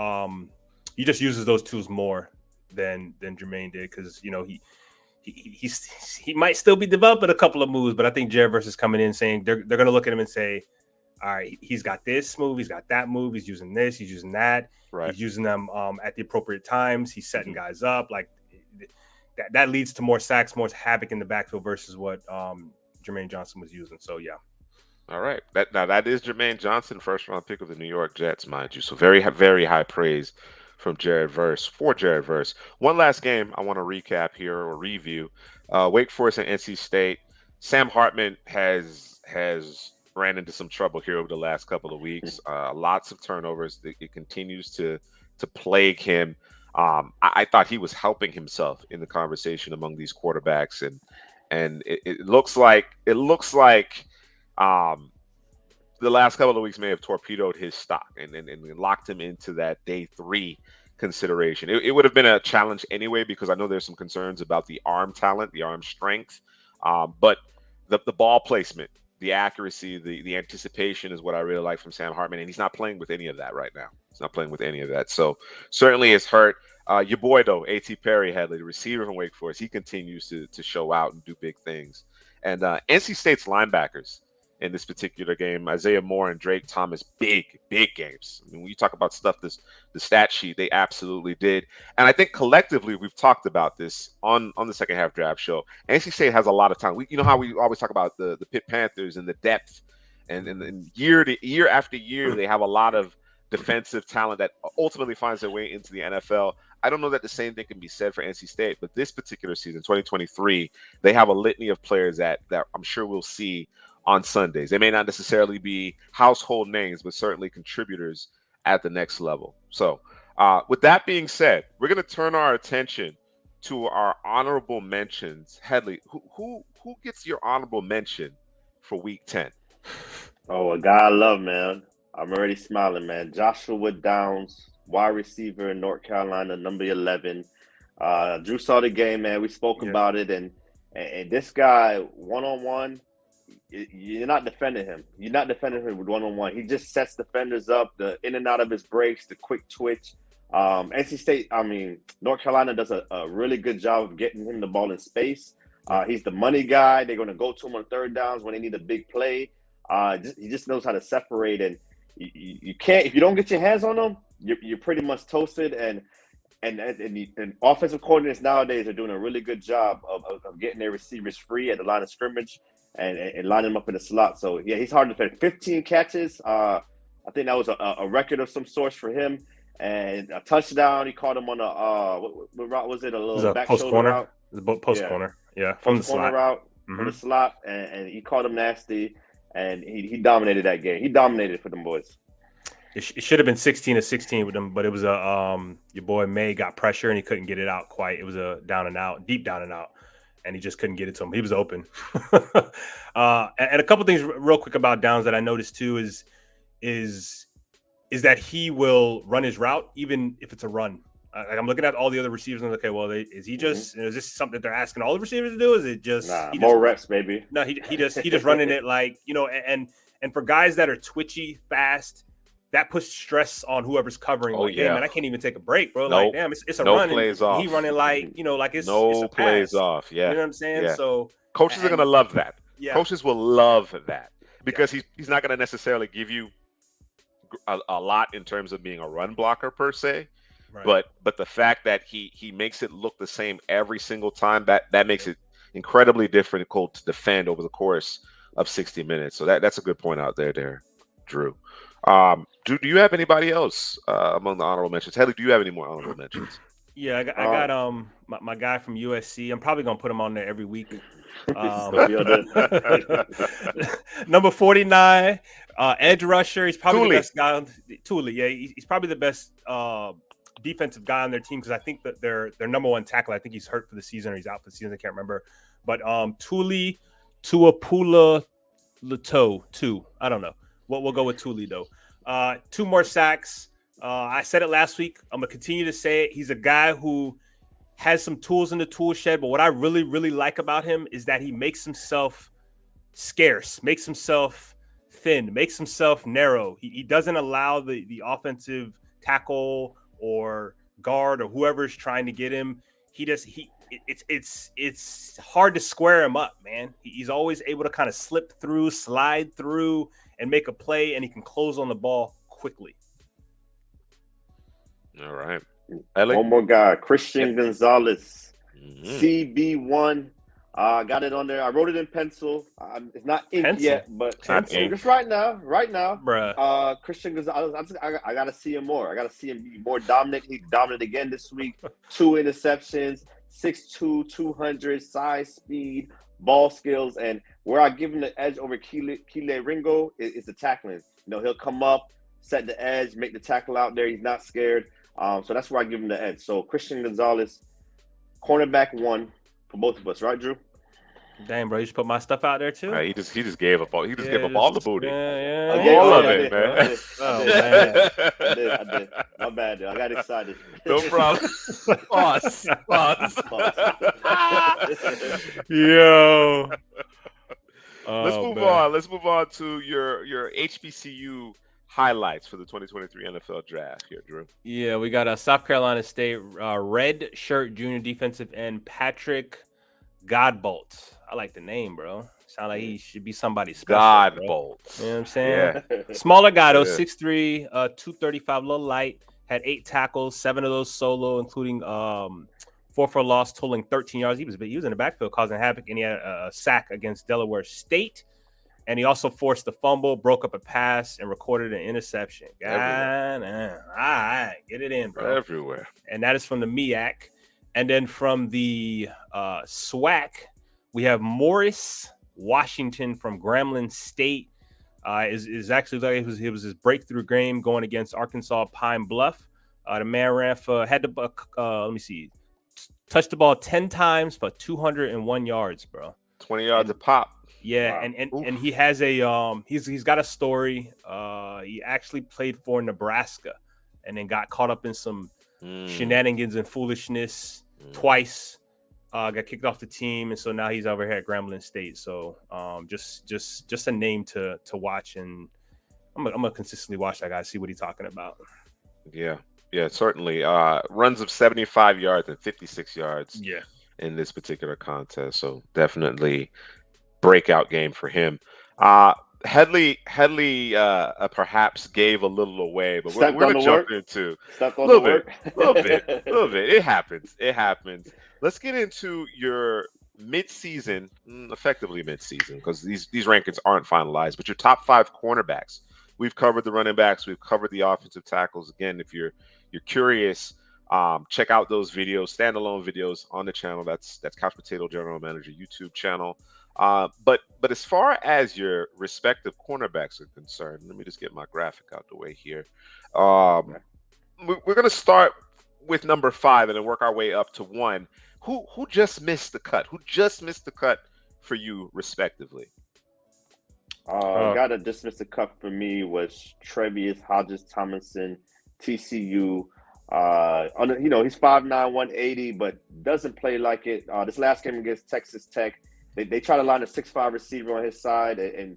He just uses those tools more than Jermaine did because he might still be developing a couple of moves, but I think Jared Verse is coming in saying they're going to look at him and say, all right, he's got this move, he's got that move, he's using this, he's using that, right. He's using them at the appropriate times, he's setting guys up. Like that leads to more sacks, more havoc in the backfield versus what Jermaine Johnson was using. So yeah. All right, that is Jermaine Johnson, first round pick of the New York Jets, mind you. So very, very high praise from Jared Verse. One last game I want to recap here or review. Wake Forest and NC State. Sam Hartman has ran into some trouble here over the last couple of weeks. Lots of turnovers. It continues to plague him. I thought he was helping himself in the conversation among these quarterbacks, and it looks like the last couple of weeks may have torpedoed his stock and locked him into that day 3 consideration. It would have been a challenge anyway, because I know there's some concerns about the arm talent, the arm strength, but the ball placement, the accuracy, the anticipation is what I really like from Sam Hartman, and he's not playing with any of that right now. He's not playing with any of that, so certainly it's hurt. Your boy though, A.T. Perry Headley, the receiver from Wake Forest, he continues to show out and do big things. And NC State's linebackers in this particular game, Isaiah Moore and Drake Thomas, big games. I mean, when you talk about stuff, the stat sheet, they absolutely did. And I think collectively, we've talked about this on the second half draft show. NC State has a lot of time. You know how we always talk about the Pitt Panthers and the depth, and year after year, they have a lot of defensive talent that ultimately finds their way into the NFL. I don't know that the same thing can be said for NC State, but this particular season, 2023, they have a litany of players that I'm sure we'll see on Sundays. They may not necessarily be household names, but certainly contributors at the next level. So with that being said, we're going to turn our attention to our honorable mentions. Headley, who gets your honorable mention for week 10? Oh, a guy I love, man. I'm already smiling, man. Joshua Downs, wide receiver in North Carolina, number 11. Drew saw the game, man. We spoke about it, and this guy, one-on-one, you're not defending him. You're not defending him with one-on-one. He just sets defenders up, the in and out of his breaks, the quick twitch. North Carolina does a really good job of getting him the ball in space. He's the money guy. They're going to go to him on third downs when they need a big play. He just knows how to separate, and you can't, if you don't get your hands on him, you're pretty much toasted. And offensive coordinators nowadays are doing a really good job of getting their receivers free at the line of scrimmage and lining them up in the slot. So yeah, he's hard to defend. 15 catches. I think that was a record of some sort for him, and a touchdown. He caught him on what route was it? A little back post shoulder corner route. The post corner, from the slot route, from the slot, and he caught him nasty, and he dominated that game. He dominated for them boys. It should have been 16-16 with them, but it was your boy May got pressure and he couldn't get it out quite. It was a deep down and out, and he just couldn't get it to him. He was open. And a couple things real quick about Downs that I noticed too is that he will run his route even if it's a run. I'm looking at all the other receivers and okay, well, is he just is this something that they're asking all the receivers to do? Is it just more reps, baby? No, he just running it like, and for guys that are twitchy, fast, that puts stress on whoever's covering. Man, I can't even take a break, bro. Nope. Like, damn, it's a run. Plays off. He running like, like it's no it's a plays pass. off. Yeah, you know what I'm saying. Yeah. So coaches are gonna love that. Yeah, coaches will love that because he's not gonna necessarily give you a lot in terms of being a run blocker per se. Right. But the fact that he makes it look the same every single time, that makes it incredibly difficult to defend over the course of 60 minutes. So that's a good point out there, Drew. Do you have anybody else among the honorable mentions? Headley, do you have any more honorable mentions? Yeah, I got my guy from USC. I'm probably gonna put him on there every week. Number 49, edge rusher. He's probably the best guy. Thule, yeah, he's probably the best defensive guy on their team because I think that their number one tackle, I think he's hurt for the season or he's out for the season. I can't remember. But Thule Tuapula Lato 2. I don't know. We'll go with Thule though. 2 more sacks. I said it last week. I'm gonna continue to say it. He's a guy who has some tools in the tool shed, but what I really, really like about him is that he makes himself scarce, makes himself thin, makes himself narrow. He doesn't allow the offensive tackle or guard or whoever's trying to get him. It's hard to square him up, man. He's always able to kind of slip through, slide through, and make a play, and he can close on the ball quickly. All right. One more guy, Christian Gonzalez, CB1. Got it on there. I wrote it in pencil. It's not ink yet, but just right now. Bruh. Christian Gonzalez, I got to see him more. I got to see him be more dominant. He's dominant again this week. 2 interceptions, 6'2", 200, size, speed, ball skills. And where I give him the edge over Kile Ringo is the tackling. He'll come up, set the edge, make the tackle out there. He's not scared. So that's where I give him the edge. So Christian Gonzalez, cornerback 1 for both of us, right, Drew? Damn, bro, you just put my stuff out there too. He just gave up all. He just gave up all the booty. All of I it, did. man. I did. My bad, dude. I got excited. No problem. Pause. Yo. Let's move on. Let's move on to your HBCU highlights for the 2023 NFL Draft here, Drew. Yeah, we got a South Carolina State red shirt junior defensive end Patrick Godbolt. I like the name, bro. Sound like he should be somebody special. Godbolt. You know what I'm saying? Yeah. Smaller guy though, 6'3", 235, a little light. Had 8 tackles, 7 of those solo, including 4 for a loss, totaling 13 yards. He was in the backfield causing havoc, and he had a sack against Delaware State. And he also forced a fumble, broke up a pass, and recorded an interception. All right, get it in, bro. Everywhere. And that is from the MEAC. And then from the SWAC, we have Morris Washington from Grambling State. Is actually like it was his breakthrough game going against Arkansas Pine Bluff. The man ran for touched the ball 10 times for 201 yards, bro. 20 yards a pop. Yeah, wow. and he has a he's got a story. He actually played for Nebraska and then got caught up in some shenanigans and foolishness twice. Got kicked off the team, and so now he's over here at Grambling State. So just a name to watch, and I'm gonna consistently watch that guy, see what he's talking about. Yeah, certainly. Runs of 75 yards and 56 yards. Yeah, in this particular contest, so definitely breakout game for him. Headley perhaps gave a little away, but we're going to jump into a little bit. It happens. Let's get into your mid-season, effectively mid-season, because these rankings aren't finalized, but your top 5 cornerbacks. We've covered the running backs. We've covered the offensive tackles. Again, if you're curious, check out those videos, standalone videos on the channel. That's Couch Potato General Manager YouTube channel. But as far as your respective cornerbacks are concerned, let me just get my graphic out the way here. We're going to start with number 5 and then work our way up to 1. Who just missed the cut? Who just missed the cut for you, respectively? Guy that just missed the cut for me was Trevius Hodges Tomlinson, TCU. He's 5'9", 180, but doesn't play like it. This last game against Texas Tech, they tried to line a 6'5" receiver on his side, and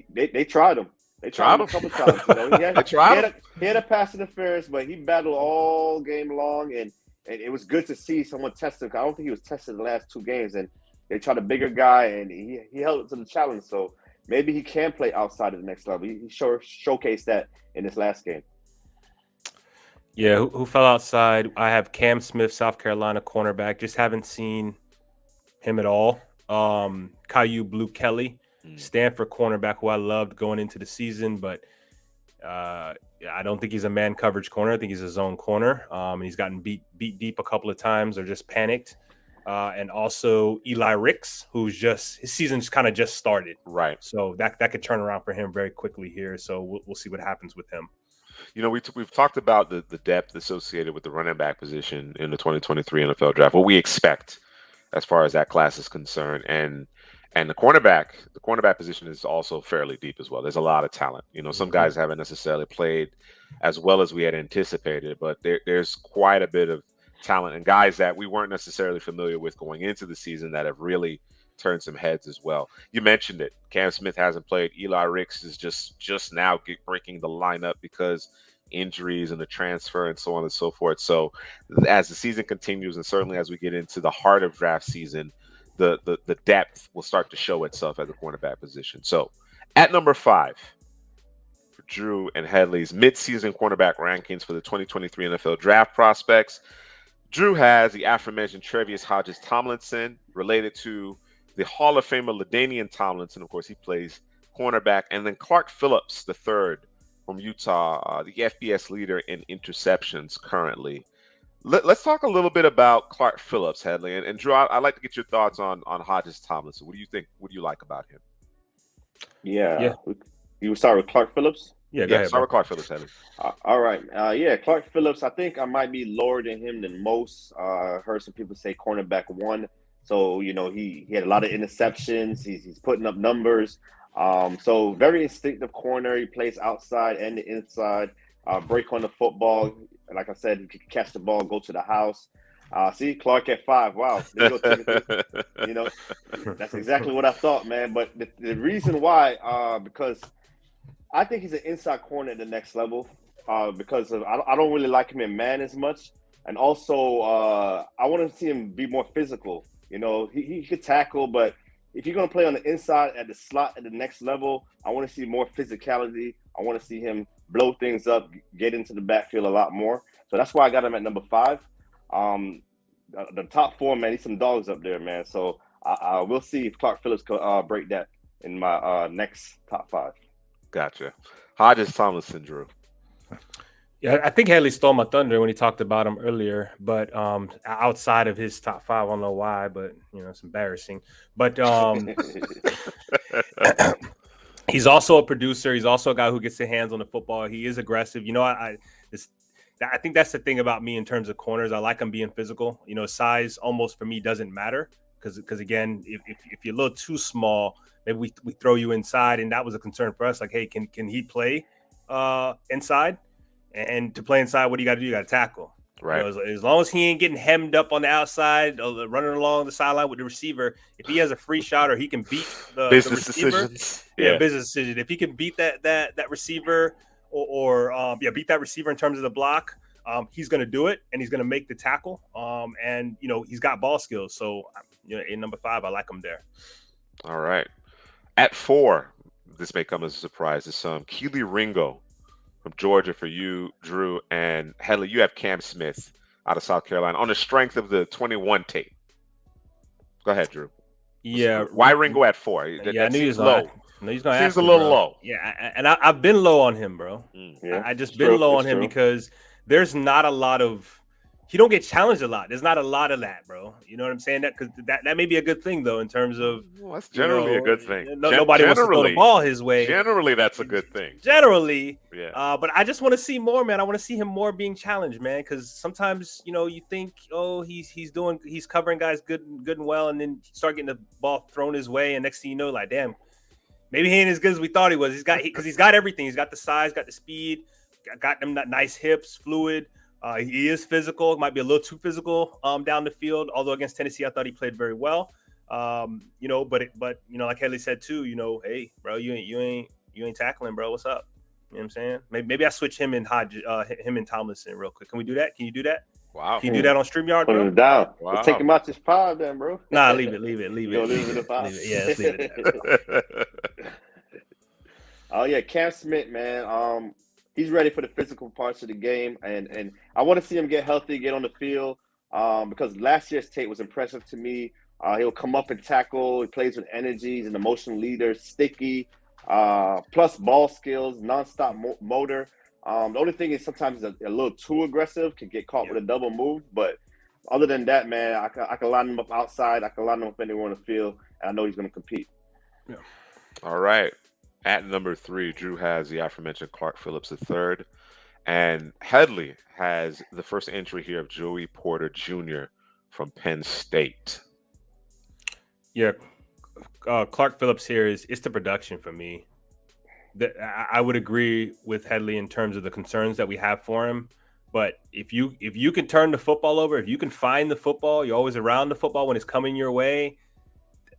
they tried him. They tried him a couple times. He had a pass interference, but he battled all game long, and it was good to see someone tested. I don't think he was tested the last 2 games, and they tried a bigger guy, and he held up to the challenge. So maybe he can play outside of the next level. He showcased that in this last game. Yeah, who fell outside? I have Cam Smith, South Carolina cornerback. Just haven't seen him at all. Caillou Blue Kelly, Stanford cornerback, who I loved going into the season, but I don't think he's a man coverage corner. I think he's a zone corner. And he's gotten beat deep a couple of times or just panicked. And also Eli Ricks, his season's kind of just started. Right. So that could turn around for him very quickly here. So we'll see what happens with him. We've talked about the depth associated with the running back position in the 2023 NFL Draft. What we expect as far as that class is concerned, and the cornerback position is also fairly deep as well. There's a lot of talent. Some guys haven't necessarily played as well as we had anticipated, but there's quite a bit of talent and guys that we weren't necessarily familiar with going into the season that have really turned some heads as well. You mentioned it. Cam Smith hasn't played. Eli Ricks is just now breaking the lineup because injuries and the transfer and so on and so forth. So as the season continues, and certainly as we get into the heart of draft season, the depth will start to show itself at the cornerback position. So at number 5 for Drew and Headley's mid-season cornerback rankings for the 2023 NFL Draft prospects, Drew has the aforementioned Trevius Hodges Tomlinson, related to the Hall of Famer LaDainian Tomlinson. Of course, he plays cornerback. And then Clark Phillips III from Utah, the FBS leader in interceptions currently. Let's talk a little bit about Clark Phillips, Headley. And Drew, I'd like to get your thoughts on Hodges Tomlinson. What do you think? What do you like about him? Yeah. You start with Clark Phillips? Yeah, start with Clark Phillips, Headley. All right. Clark Phillips, I think I might be lower than him than most. Heard some people say cornerback 1. So, he had a lot of interceptions. He's putting up numbers. So very instinctive corner. He plays outside and the inside. Break on the football. Like I said, he could catch the ball, go to the house. See, Clark at 5. Wow. There you go, Timothy. That's exactly what I thought, man. But the reason why, because I think he's an inside corner at the next level. Because I don't really like him in man as much. And also, I want to see him be more physical. He could tackle, but if you're going to play on the inside at the slot at the next level, I want to see more physicality. I want to see him blow things up, get into the backfield a lot more. So that's why I got him at number 5. The top 4, man, he's some dogs up there, man. So we'll see if Clark Phillips could break that in my next top 5. Gotcha. Hodges Tomlinson, Drew. Yeah, I think Headley stole my thunder when he talked about him earlier, but outside of his top 5, I don't know why, but it's embarrassing. But he's also a producer. He's also a guy who gets his hands on the football. He is aggressive. I think that's the thing about me in terms of corners. I like him being physical. Size almost for me doesn't matter because again, if you're a little too small, maybe we throw you inside, and that was a concern for us. Like, hey, can he play inside? And to play inside, what do you got to do? You got to tackle. Right. As long as he ain't getting hemmed up on the outside, running along the sideline with the receiver, if he has a free shot or he can beat the business receiver, decisions. Yeah, business decision. If he can beat that receiver or beat that receiver in terms of the block, he's going to do it and he's going to make the tackle. And he's got ball skills. So in number 5, I like him there. All right. At 4, this may come as a surprise to some. Keely Ringo from Georgia for you, Drew, and Headley. You have Cam Smith out of South Carolina on the strength of the 21 tape. Go ahead, Drew. Yeah. Why Ringo at 4? I knew he was low. No, he's going to seems a little low. Yeah, and I've been low on him, bro. Yeah, I just been low on him because there's not a lot of – he don't get challenged a lot. There's not a lot of that, bro. You know what I'm saying? Because that may be a good thing, though, in terms of – well, that's generally a good thing. Nobody wants to throw the ball his way. Generally, that's a good thing. Generally. Yeah. But I just want to see more, man. I want to see him more being challenged, man, because sometimes, you think, he's covering guys good and well, and then start getting the ball thrown his way, and next thing you know, like, damn, maybe he ain't as good as we thought he was. He's got everything. He's got the size, got the speed, got them nice hips, fluid. He is physical. It might be a little too physical down the field. Although against Tennessee, I thought he played very well. But like Headley said too, hey, bro, you ain't tackling, bro. What's up? You know what I'm saying? Maybe I switch him and Tomlinson real quick. Can we do that? Can you do that? Wow. Can you do that on StreamYard, Put bro? him down. Wow. Let's take him out to 5 then, bro. Nah, leave it. Leave it at 5? Yeah, let's leave it at that. Oh yeah, Cam Smith, man. He's ready for the physical parts of the game, and I want to see him get healthy, get on the field. Because last year's tape was impressive to me. He'll come up and tackle. He plays with energy. He's an emotional leader, sticky, plus ball skills, nonstop motor. The only thing is sometimes he's a little too aggressive, can get caught with a double move. But other than that, man, I can line him up outside. I can line him up anywhere on the field, and I know he's going to compete. Yeah. All right. At number 3, Drew has the aforementioned Clark Phillips III, and Headley has the first entry here of Joey Porter Jr. from Penn State. Yeah, Clark Phillips here it's the production for me. I would agree with Headley in terms of the concerns that we have for him. But if you can turn the football over, if you can find the football, you're always around the football when it's coming your way.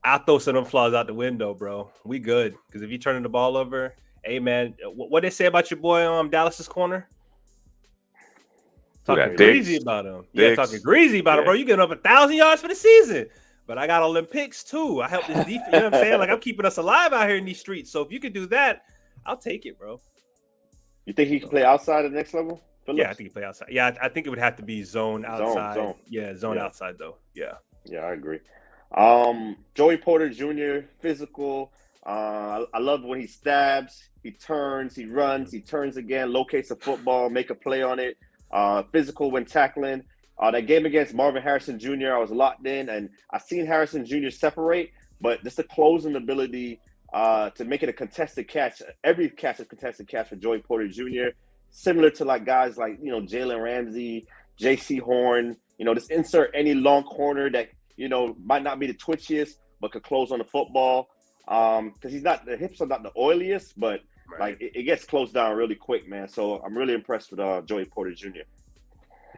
I'll throw some of them flaws out the window, bro. We good. Because if you're turning the ball over, hey, man, what they say about your boy Dallas's corner? Talking greasy about him. Yeah, talking greasy about him, bro. You getting up 1,000 yards for the season. But I got Olympics, too. I help this defense. You know what I'm saying? Like, I'm keeping us alive out here in these streets. So if you could do that, I'll take it, bro. You think he can play outside at the next level? Phillips? Yeah, I think he can play outside. Yeah, I think it would have to be zone outside. Zone. Yeah, zone outside, though. Yeah. Yeah, I agree. Joey Porter Jr., physical. I love when he stabs, he turns, he runs, he turns again, locates a football, make a play on it. Physical when tackling. That game against Marvin Harrison Jr., I was locked in, and I seen Harrison Jr. separate, but just the closing ability to make it a contested catch. Every catch is a contested catch for Joey Porter Jr., similar to like guys like, Jalen Ramsey, J.C. Horn. Just insert any long corner that might not be the twitchiest, but could close on the football. Because the hips are not the oiliest, but like it gets closed down really quick, man. So I'm really impressed with Joey Porter Jr.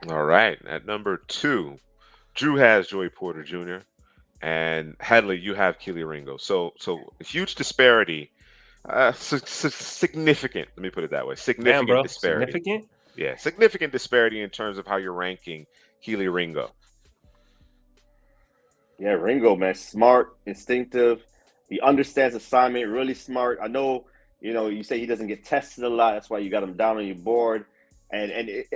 All right. At number 2, Drew has Joey Porter Jr. and Headley, you have Keely Ringo. So a huge disparity. Significant. Let me put it that way. Significant Damn, bro. disparity. Significant? Yeah, significant disparity in terms of how you're ranking Keely Ringo. Yeah, Ringo, man, smart, instinctive. He understands assignment, really smart. I know, you say he doesn't get tested a lot. That's why you got him down on your board. And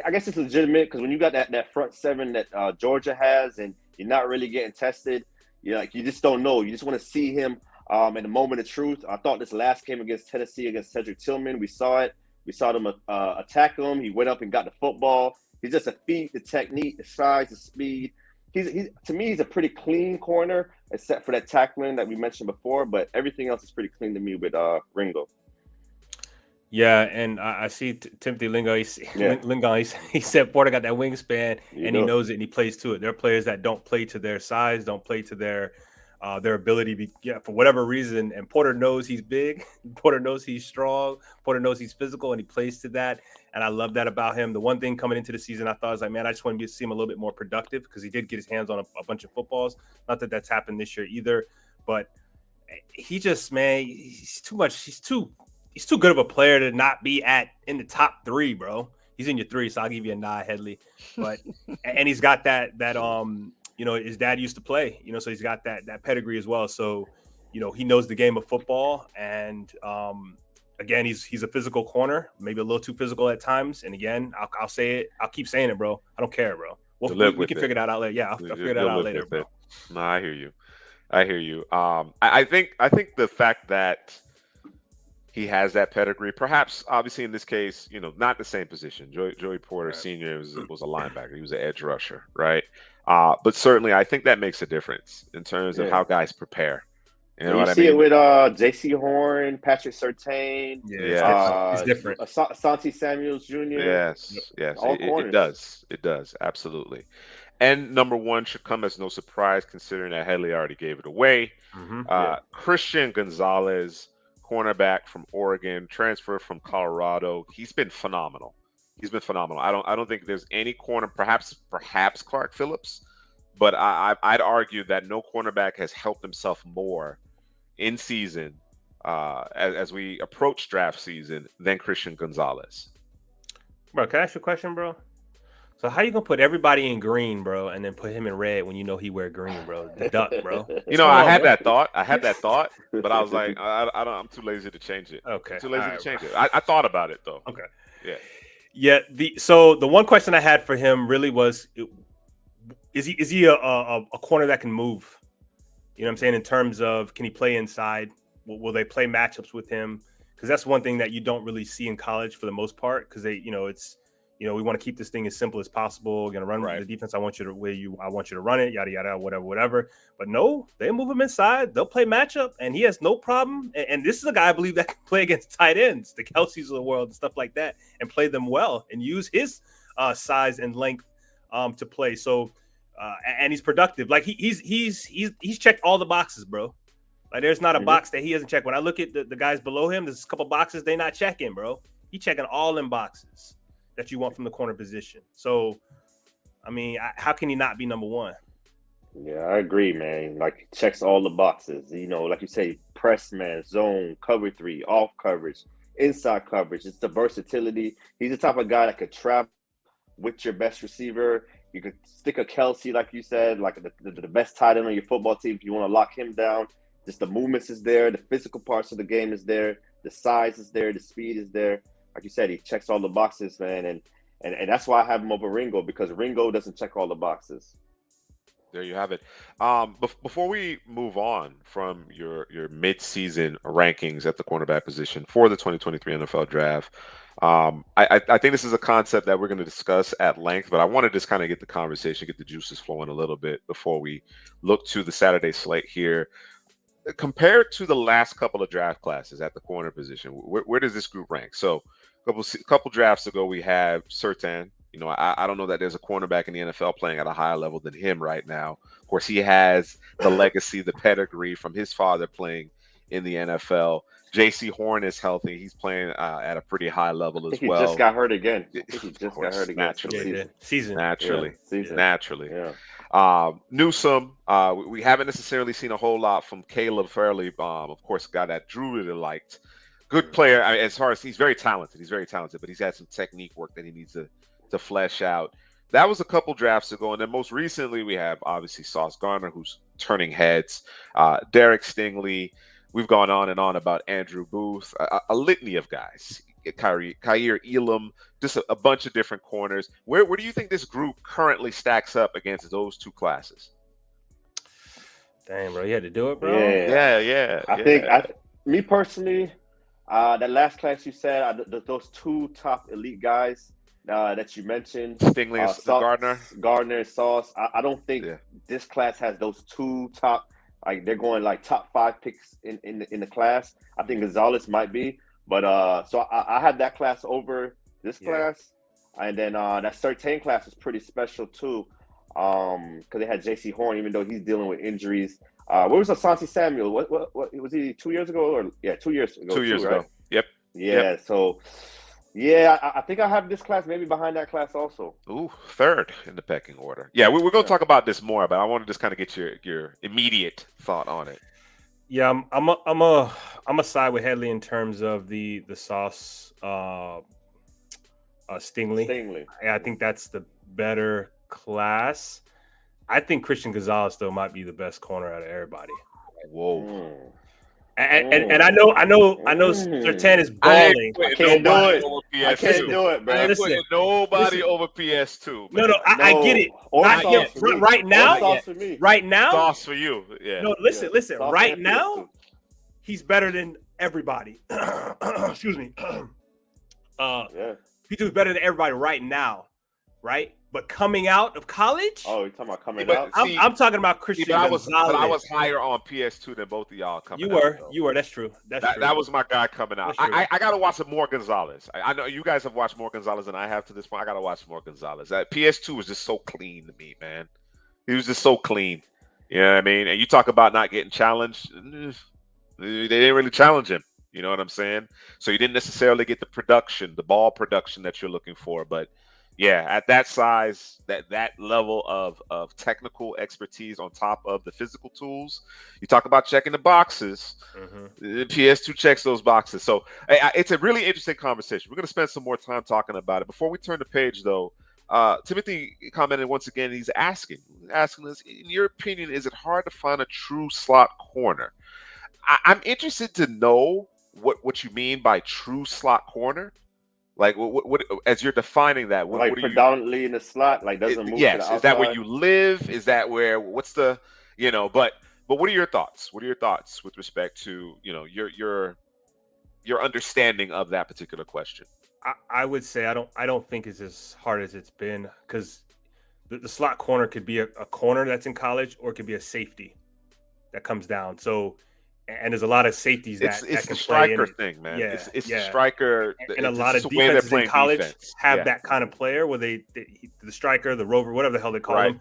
I guess it's legitimate because when you got that front seven that Georgia has and you're not really getting tested, you just don't know. You just want to see him in the moment of truth. I thought this last game against Tennessee, against Cedric Tillman, we saw it. We saw them attack him. He went up and got the football. He's just a feat, the technique, the size, the speed. He's to me, he's a pretty clean corner, except for that tackling that we mentioned before. But everything else is pretty clean to me with Ringo. Yeah, and I see Timothy Lingon. He said Porter got that wingspan, and he knows it, and he plays to it. There are players that don't play to their size, don't play to their ability for whatever reason. And Porter knows he's big. Porter knows he's strong. Porter knows he's physical, and he plays to that. And I love that about him. The one thing coming into the season, I thought was like, man, I just want to see him a little bit more productive because he did get his hands on a bunch of footballs. Not that that's happened this year either, but he just, man, he's too much. He's too good of a player to not be in the top 3, bro. He's in your 3, so I'll give you a nod, Headley. But and he's got that his dad used to play, so he's got that pedigree as well. So, he knows the game of football. And again, he's a physical corner, maybe a little too physical at times. And again, I'll say it. I'll keep saying it, bro. I don't care, bro. We can figure that out later. Yeah, I'll figure that out later, bro. No, I hear you. I think the fact that he has that pedigree, perhaps obviously in this case, not the same position. Joey Porter Sr. was a linebacker. He was an edge rusher, right? But certainly I think that makes a difference in terms of how guys prepare. You know what I mean? See it with J.C. Horn, Patrick Surtain. It's different. Asante Samuels Jr. Yes. It does. Absolutely. And number 1 should come as no surprise considering that Headley already gave it away. Christian Gonzalez, cornerback from Oregon, transfer from Colorado. He's been phenomenal. I don't think there's any corner, perhaps Clark Phillips, but I'd argue that no cornerback has helped himself more in season as we approach draft season than Christian Gonzalez. Bro, can I ask you a question, bro? So how you gonna put everybody in green, bro, and then put him in red when he wear green, bro? The duck, bro. I had that thought, but I was like, I'm too lazy to change it. Okay, I'm too lazy to change it. I thought about it though. Okay, yeah. So the one question I had for him really was, is he a corner that can move? You know what I'm saying? In terms of, can he play inside? Will they play matchups with him? Because that's one thing that you don't really see in college for the most part. Because we want to keep this thing as simple as possible. We're gonna run the defense. I want you to run it. Yada yada, whatever. But no, they move him inside. They'll play matchup, and he has no problem. And this is a guy I believe that can play against tight ends, the Kelceys of the world, and stuff like that, and play them well and use his size and length to play. So. And he's productive. Like he's checked all the boxes, bro. Like there's not a box that he hasn't checked. When I look at the guys below him, there's a couple boxes they not checking, bro. He checking all them boxes that you want from the corner position. So, I mean, how can he not be number 1? Yeah, I agree, man. Like checks all the boxes. Like you say, press man, zone, cover 3, off coverage, inside coverage. It's the versatility. He's the type of guy that could travel with your best receiver. You could stick a Kelce, like you said, like the best tight end on your football team if you want to lock him down. Just the movements is there. The physical parts of the game is there. The size is there. The speed is there. Like you said, he checks all the boxes, man. And that's why I have him over Ringo, because Ringo doesn't check all the boxes. There you have it. Before we move on from your mid-season rankings at the cornerback position for the 2023 NFL Draft, I think this is a concept that we're going to discuss at length, but I want to just kind of get the conversation, get the juices flowing a little bit before we look to the Saturday slate here. Compared to the last couple of draft classes at the corner position, where does this group rank? So a couple drafts ago, we had Surtain You know, I don't know that there's a cornerback in the NFL playing at a higher level than him right now. Of course, he has the legacy, the pedigree from his father playing in the NFL. J.C. Horn is healthy. He's playing at a pretty high level I as think he well. just got hurt again. I think he Of just got course, hurt again. naturally. Season. Naturally. Yeah, season. Naturally. Yeah. Newsome, we haven't necessarily seen a whole lot from Caleb Fairley. Of course, a guy that Drew really liked. Good player. I mean, as far as he's very talented. He's very talented, but he's had some technique work that he needs to flesh out. That was a couple drafts ago. And then most recently, we have obviously Sauce Gardner, who's turning heads. Derek Stingley. We've gone on and on about Andrew Booth, a litany of guys. Khair Elam, just a bunch of different corners. Where do you think this group currently stacks up against those two classes? Damn, bro, you had to do it, bro. Yeah. I think, me personally, that last class you said, those two top elite guys that you mentioned, Stingley and Gardner and Sauce. I don't think this class has those two top. Like they're going like top 5 picks in the class. I think Gonzalez might be, but so I had that class over this class, and then that Surtain class was pretty special too, because they had J.C. Horn, even though he's dealing with injuries. Where was Asante Samuel? What was he 2 years ago or 2 years ago? 2 years ago. Yep. Yeah. So. Yeah, I think I have this class maybe behind that class also. Ooh, third in the pecking order. Yeah, we're going to talk about this more, but I want to just kind of get your immediate thought on it. Yeah, I'm a side with Headley in terms of the Sauce Stingley. Yeah, I think that's the better class. I think Christian Gonzalez though might be the best corner out of everybody. Whoa. And I know Surtain is balling. I can't do it. I can't do it, bro. I ain't putting nobody over PS2. Man. No, I get it. Not yet. Right now. Sauce for you. Yeah. No, listen. Right now, he's better than everybody. Excuse me. P2 is better than everybody right now, right? But coming out of college, you're talking about coming out. I'm talking about Christian Gonzalez. But I was higher on PS2 than both of y'all coming out. You were. That's true. That was my guy coming out. I got to watch some more Gonzalez. I know you guys have watched more Gonzalez than I have to this point. I got to watch more Gonzalez. That PS2 was just so clean to me, man. He was just so clean. You know what I mean? And you talk about not getting challenged. They didn't really challenge him. You know what I'm saying? So you didn't necessarily get the ball production that you're looking for, but yeah, at that size, that level of technical expertise on top of the physical tools, you talk about checking the boxes. The PS2 checks those boxes. So it's a really interesting conversation. We're going to spend some more time talking about it. Before we turn the page, though, Timothy commented once again. He's asking us, in your opinion, is it hard to find a true slot corner? I'm interested to know what you mean by true slot corner. Like what as you're defining that? What predominantly in the slot, like doesn't move. Yes, to the outside? Is that where you live? Is that where? What's the But what are your thoughts? What are your thoughts with respect to your understanding of that particular question? I would say I don't think it's as hard as it's been, because the slot corner could be a corner that's in college, or it could be a safety that comes down. So. And there's a lot of safeties that it's can the striker play thing, man. Yeah, it's the striker, and a lot of defenses in college have that kind of player where the striker, the rover, whatever the hell they call him,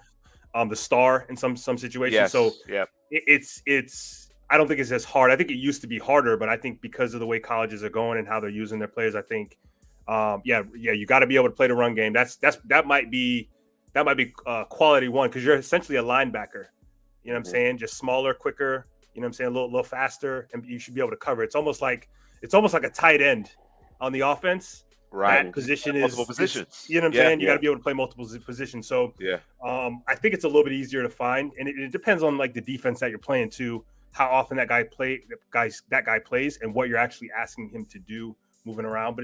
the star in some situations. Yes. So it's I don't think it's as hard. I think it used to be harder, but I think because of the way colleges are going and how they're using their players, I think you got to be able to play the run game. That might be quality one, because you're essentially a linebacker. You know what I'm saying? Just smaller, quicker. You know what I'm saying? A little faster, and you should be able to cover. It's almost like a tight end on the offense. Right. That position multiple positions. You know what I'm saying? You got to be able to play multiple positions. So I think it's a little bit easier to find, and it depends on like the defense that you're playing too, how often that guy plays, and what you're actually asking him to do moving around.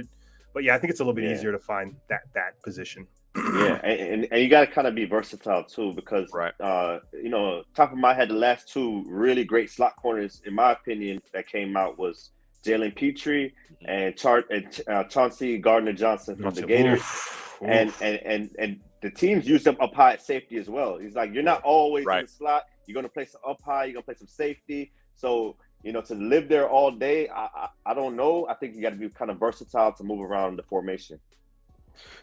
But yeah, I think it's a little bit easier to find that position. Yeah, and you got to kind of be versatile too, because top of my head, the last two really great slot corners, in my opinion, that came out was Jalen Petrie and Chauncey Gardner-Johnson from the Gators. And the teams used them up high at safety as well. He's like, you're not always in the slot. You're going to play some up high. You're going to play some safety. So, to live there all day, I don't know. I think you got to be kind of versatile to move around the formation.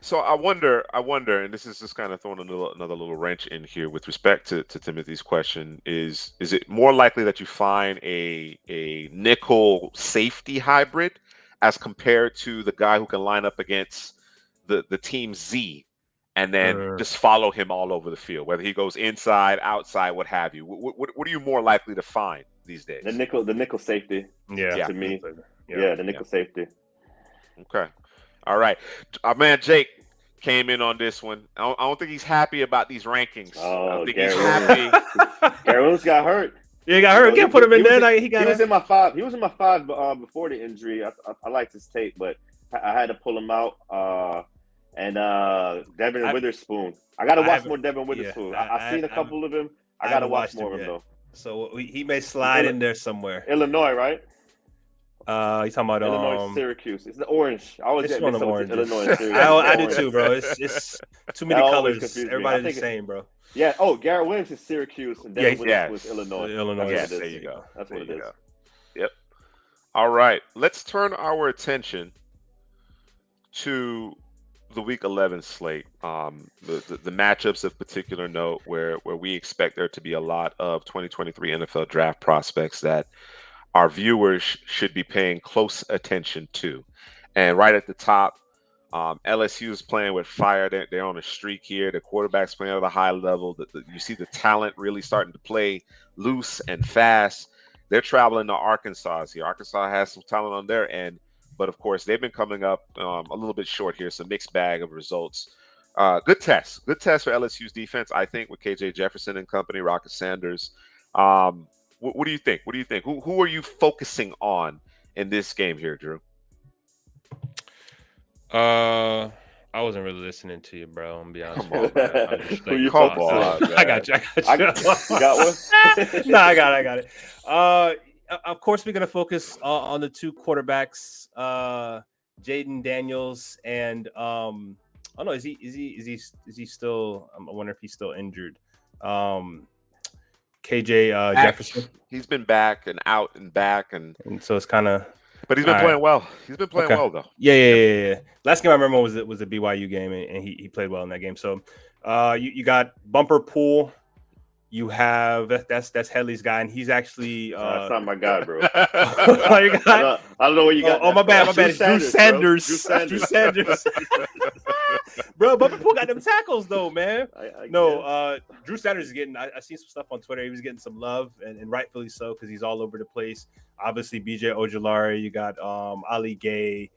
So I wonder, and this is just kind of throwing another little wrench in here with respect to Timothy's question: is it more likely that you find a nickel safety hybrid as compared to the guy who can line up against the team Z and then just follow him all over the field, whether he goes inside, outside, what have you? What are you more likely to find these days? The nickel safety. Yeah, to me. Yeah, the nickel safety. Okay. All right. Our man Jake came in on this one. I don't think he's happy about these rankings. I don't think he's happy. Gary Williams got hurt. Yeah, he got hurt. Can't put him in there. He was in my five. He was in my five before the injury. I liked his tape, but I had to pull him out. And Devin Witherspoon. I got to watch more Devin Witherspoon. I've seen a couple of him. I got to watch more of him, though. So he may slide in there somewhere. Illinois, right? You talking about Illinois, Syracuse? It's the orange. I always get mixed up with Illinois and Syracuse. I do too, bro. It's too many colors. Everybody's the same, bro. Yeah. Oh, Garrett Williams is Syracuse, and Devin Williams was Illinois. Illinois. Yes, there you go. That's what it is. Yep. All right. Let's turn our attention to the Week 11 slate. The matchups of particular note where we expect there to be a lot of 2023 NFL draft prospects that our viewers should be paying close attention to. And right at the top, LSU is playing with fire. They're on a streak here. The quarterback's playing at a high level. You see the talent really starting to play loose and fast. They're traveling to Arkansas here. Arkansas has some talent on their end, but of course they've been coming up a little bit short here. It's a mixed bag of results. Good test for LSU's defense, I think, with KJ Jefferson and company, Rocket Sanders. What do you think? Who are you focusing on in this game here, Drew? I wasn't really listening to you, bro. I'm gonna be honest. Who you focusing on? I got you. You got one? No, I got it. Of course, we're gonna focus on the two quarterbacks, Jaden Daniels and oh no, is he still? I wonder if he's still injured. KJ Jefferson. He's been back and out and back, and so it's kind of. But he's been playing well. He's been playing well though. Yeah. Last game I remember was the BYU game, and he played well in that game. So, you got Bumper Pool. You have that's Headley's guy, and he's actually that's not my guy, bro. I don't know where you got. Oh, my bad. Drew Sanders. Bro, Bumper Pool got them tackles though, man. Drew Sanders is getting. I seen some stuff on Twitter. He was getting some love, and rightfully so, because he's all over the place. Obviously, B.J. Ojulari. You got Ali Gay.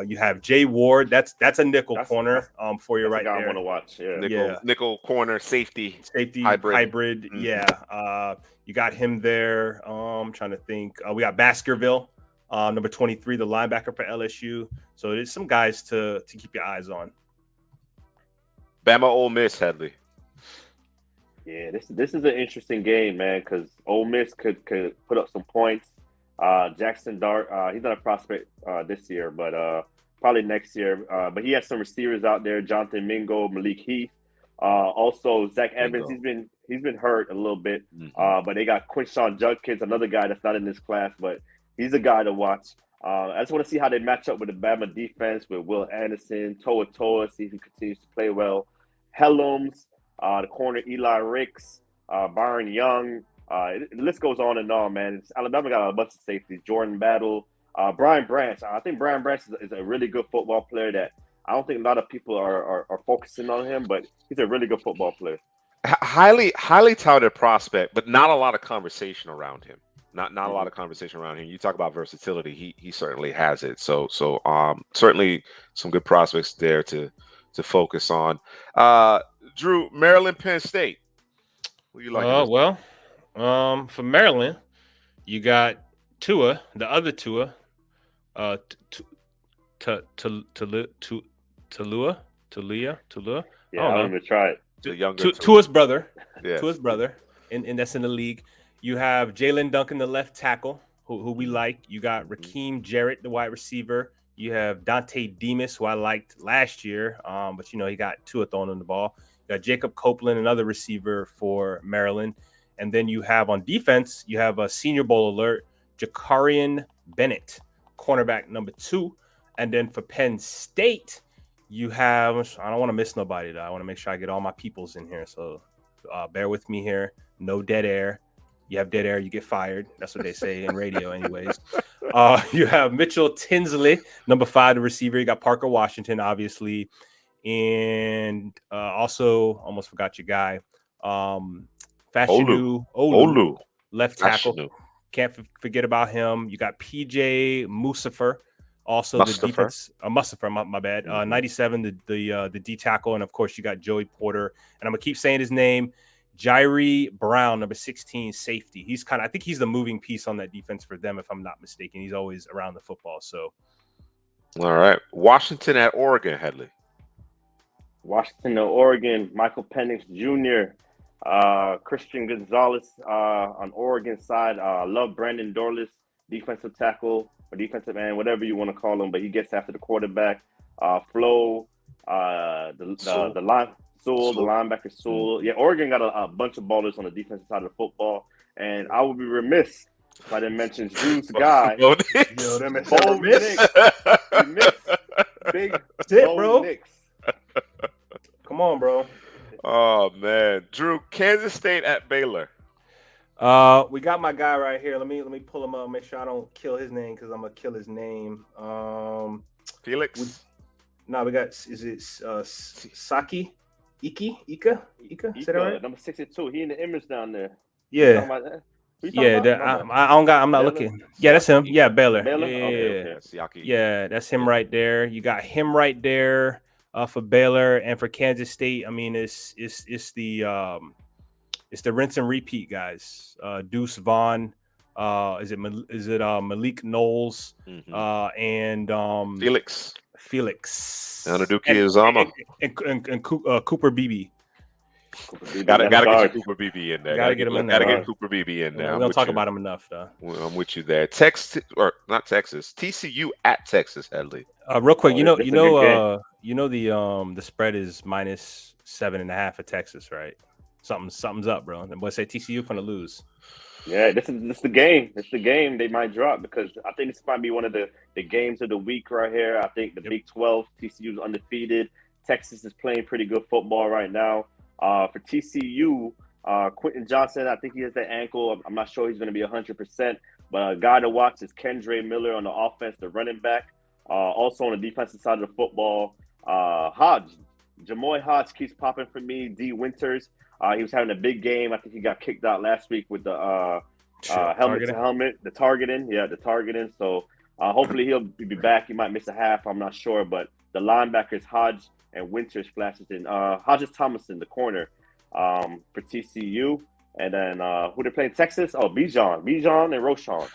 You have Jay Ward. That's a nickel corner for you right there. I want to watch. Yeah. Nickel corner safety hybrid. Mm-hmm. Yeah. You got him there. I'm trying to think. We got Baskerville, number 23, the linebacker for LSU. So there's some guys to keep your eyes on. Bama Ole Miss, Headley. Yeah, this is an interesting game, man, because Ole Miss could put up some points. Jackson Dart, he's not a prospect this year, but probably next year. But he has some receivers out there: Jonathan Mingo, Malik Heath, also Zach Evans. He's been hurt a little bit, but they got Quinshawn Judkins, another guy that's not in this class, but he's a guy to watch. I just want to see how they match up with the Bama defense with Will Anderson, Toa, see if he continues to play well. Helms, the corner Eli Ricks, Byron Young. The list goes on and on, man. Alabama got a bunch of safeties. Jordan Battle, Brian Branch. I think Brian Branch is a really good football player that I don't think a lot of people are focusing on him, but he's a really good football player. Highly touted prospect, but not a lot of conversation around him. Not a lot of conversation around him. You talk about versatility. He certainly has it. So certainly some good prospects there to focus on. Drew, Maryland, Penn State. Who you like? For Maryland, you got Tua, the other Tua, Talia. Yeah, I don't even try it. Tua's brother. Yeah. Tua's brother, and that's in the league. You have Jalen Duncan, the left tackle, who we like. You got Raheem Jarrett, the wide receiver. You have Dante Demas, who I liked last year, but he got Tua throwing on the ball. You got Jacob Copeland, another receiver for Maryland. And then you have on defense, you have a Senior Bowl alert, Jakarian Bennett, cornerback number 2. And then for Penn State, you have. I don't want to miss nobody though. I want to make sure I get all my peoples in here. So bear with me here. No dead air. You have dead air, you get fired. That's what they say in radio, anyways. You have Mitchell Tinsley, number 5, the receiver. You got Parker Washington, obviously, and also almost forgot your guy, Fashanu Olu, left tackle. Fashanu. Can't forget about him. You got PJ Mustafa, also the defense. Mustafa, my bad. 97, the D tackle, and of course you got Joey Porter, and I'm gonna keep saying his name. Jairi Brown, number 16, safety. I think he's the moving piece on that defense for them, if I'm not mistaken. He's always around the football. So, all right, Washington at Oregon, Headley. Washington at Oregon, Michael Penix Jr., Christian Gonzalez on Oregon side. I love Brandon Dorless, defensive tackle or defensive end, whatever you want to call him, but he gets after the quarterback. Flo, the line. Sewell, the linebacker Sewell. Yeah, Oregon got a bunch of ballers on the defensive side of the football. And I would be remiss if I didn't mention Drew's guy. Bo Nix. You missed big Bo Nix. Come on, bro. Oh, man. Drew, Kansas State at Baylor. We got my guy right here. Let me pull him up, make sure I don't kill his name because I'm going to kill his name. Felix? We got, is it Saki? Ika? Say that right? Number 62. He in the image down there. Yeah. I'm not Baylor? looking. Yeah, that's him. Yeah, Baylor. Baylor? Yeah. Siaki. Yeah, that's him right there. You got him right there for Baylor, and for Kansas State. I mean, it's the rinse and repeat guys. Deuce Vaughn. Is it Malik Knowles? And Felix. Anaduki Izama. And Cooper Beebe. Gotta get Cooper Beebe in there. Gotta get him in there. Gotta get Cooper Beebe in there. We don't talk about him enough, though. I'm with you there. TCU at Texas, Headley. Real quick, the spread is -7.5 at Texas, right? Something's up, bro. The boys say TCU finna lose. Yeah, this is the game. It's the game they might drop because I think this might be one of the games of the week right here. I think the Big 12, TCU is undefeated. Texas is playing pretty good football right now. For TCU, Quentin Johnson, I think he has that ankle. I'm not sure he's going to be 100%, but a guy to watch is Kendre Miller on the offense, the running back. Also on the defensive side of the football, Jamoy Hodge keeps popping for me. D. Winters. He was having a big game. I think he got kicked out last week with the helmet to helmet, the targeting. Yeah, the targeting. So hopefully he'll be back. He might miss a half. I'm not sure. But the linebackers, Hodge and Winters flashes in. Hodges Thomason, the corner for TCU. And then who they're playing? Texas? Oh, Bijan and Roshan.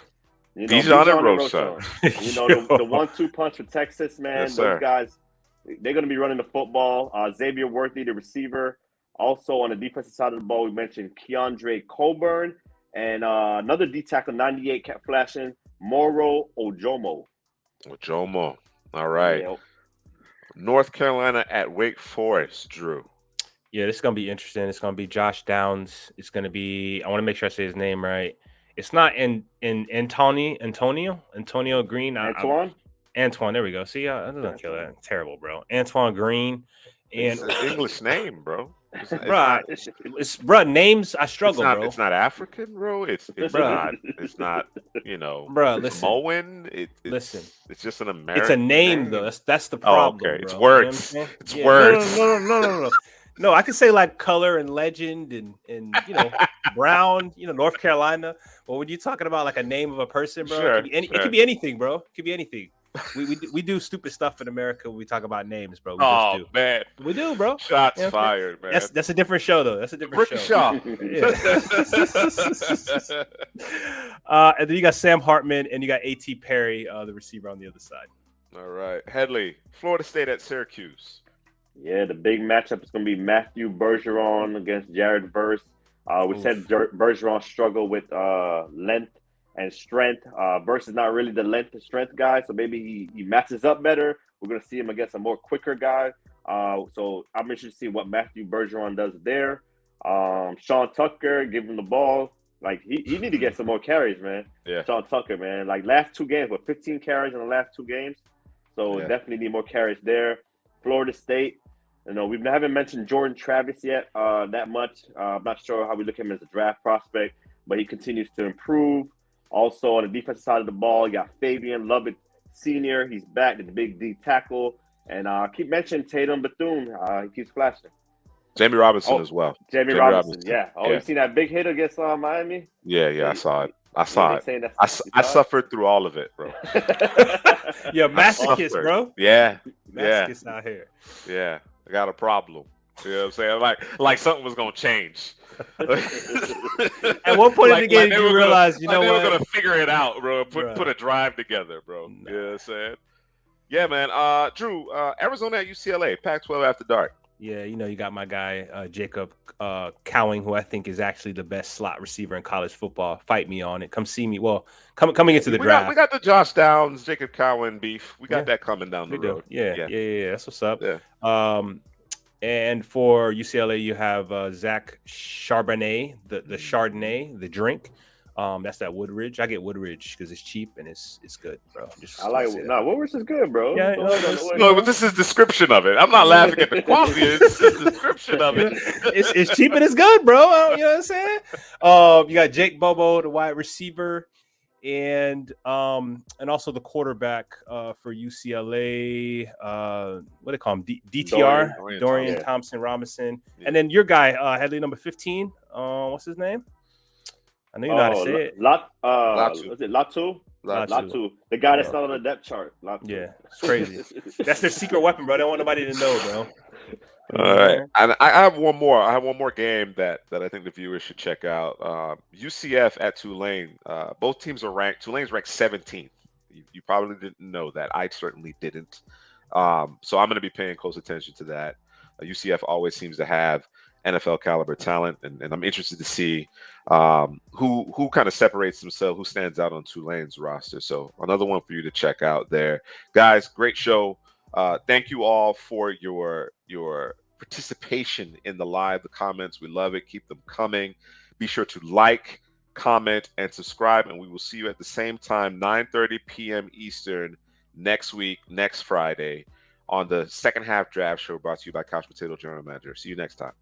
Bijan and Roshan. The 1-2 punch for Texas, man. Yes, those guys, they're going to be running the football. Xavier Worthy, the receiver. Also on the defensive side of the ball, we mentioned Keandre Coburn and another D tackle, 98 kept flashing, Moro Ojomo. All right. Yeah. North Carolina at Wake Forest, Drew. Yeah, this is gonna be interesting. It's gonna be Josh Downs. It's gonna be. I want to make sure I say his name right. It's not Antonio Green. Antoine. There we go. See, I don't kill that. Terrible, bro. Antoine Green. And it's an English name, bro. It's names I struggle, bro. It's not African, bro. It's not bro. Listen, Moen. Listen, it's just an American. It's a name though. That's the problem. Oh, okay, bro. It's words. You know it's words. No. No, I can say like color and legend and Brown. North Carolina. Well, when you're talking about like a name of a person, bro, sure, it could be anything, bro. It could be anything. We do stupid stuff in America when we talk about names, bro. Man, we do, bro. Shots fired, man. That's a different show, though. That's a different show. And then you got Sam Hartman and you got A.T. Perry, the receiver on the other side. All right, Headley, Florida State at Syracuse. Yeah, the big matchup is going to be Matthew Bergeron against Jared Verse. We said Bergeron struggled with length and strength. Verse is not really the length and strength guy, so maybe he matches up better. We're going to see him against a more quicker guy. So I'm interested to see what Matthew Bergeron does there. Sean Tucker, give him the ball. Like, he need to get some more carries, man. Yeah. Sean Tucker, man. Like, last 2 games, 15 carries in the last 2 games. So definitely need more carries there. Florida State. We haven't mentioned Jordan Travis yet that much. I'm not sure how we look at him as a draft prospect, but he continues to improve. Also, on the defensive side of the ball, you got Fabian Lovett Sr. He's back at the big D tackle. And keep mentioning Tatum Bethune. He keeps flashing. Jamie Robinson as well. Jamie Robinson, yeah. You seen that big hit against Miami? Yeah, I saw it. I suffered through all of it, bro. Yeah, masochist, bro. Yeah. Masochist out here. Yeah, I got a problem. You know what I'm saying? Like something was going to change. At one point in the game, you realize, they were going to figure it out, bro. Put a drive together, bro. Nah. You know what I'm saying? Yeah, man. Drew, Arizona at UCLA, Pac-12 after dark. Yeah, you got my guy, Jacob Cowing, who I think is actually the best slot receiver in college football. Fight me on it. Come see me. Well, coming into the draft. We got the Josh Downs, Jacob Cowan beef. We got that coming down the road. Yeah. That's what's up. Yeah. And for UCLA, you have Zach Charbonnet, the Chardonnay, the drink. That's that Woodridge. I get Woodridge because it's cheap and it's good, bro. Woodridge is good, bro. Yeah, but this is description of it. I'm not laughing at the quality. It's just description of it. It's cheap and it's good, bro. You know what I'm saying? You got Jake Bobo, the wide receiver, and also the quarterback for UCLA. What do they call him? DTR, Dorian Thompson Robinson, and then your guy, Headley, number 15. What's his name? I know you know how to say it. Was it Latu? Latu. The guy that's not on the depth chart. Latu. Yeah, it's crazy. That's their secret weapon, bro. They don't want nobody to know, bro. All right. And I have one more. I have one more game that I think the viewers should check out. UCF at Tulane. Both teams are ranked. Tulane's ranked 17th. You probably didn't know that. I certainly didn't. So I'm going to be paying close attention to that. UCF always seems to have NFL caliber talent, and I'm interested to see who kind of separates themselves, who stands out on Tulane's roster. So another one for you to check out there, guys. Great show. Thank you all for your participation in the comments. We love it. Keep them coming. Be sure to like, comment, and subscribe, and we will see you at the same time, 9:30 p.m. Eastern next week, next Friday, on the second half draft show brought to you by Couch Potato General Manager. See you next time.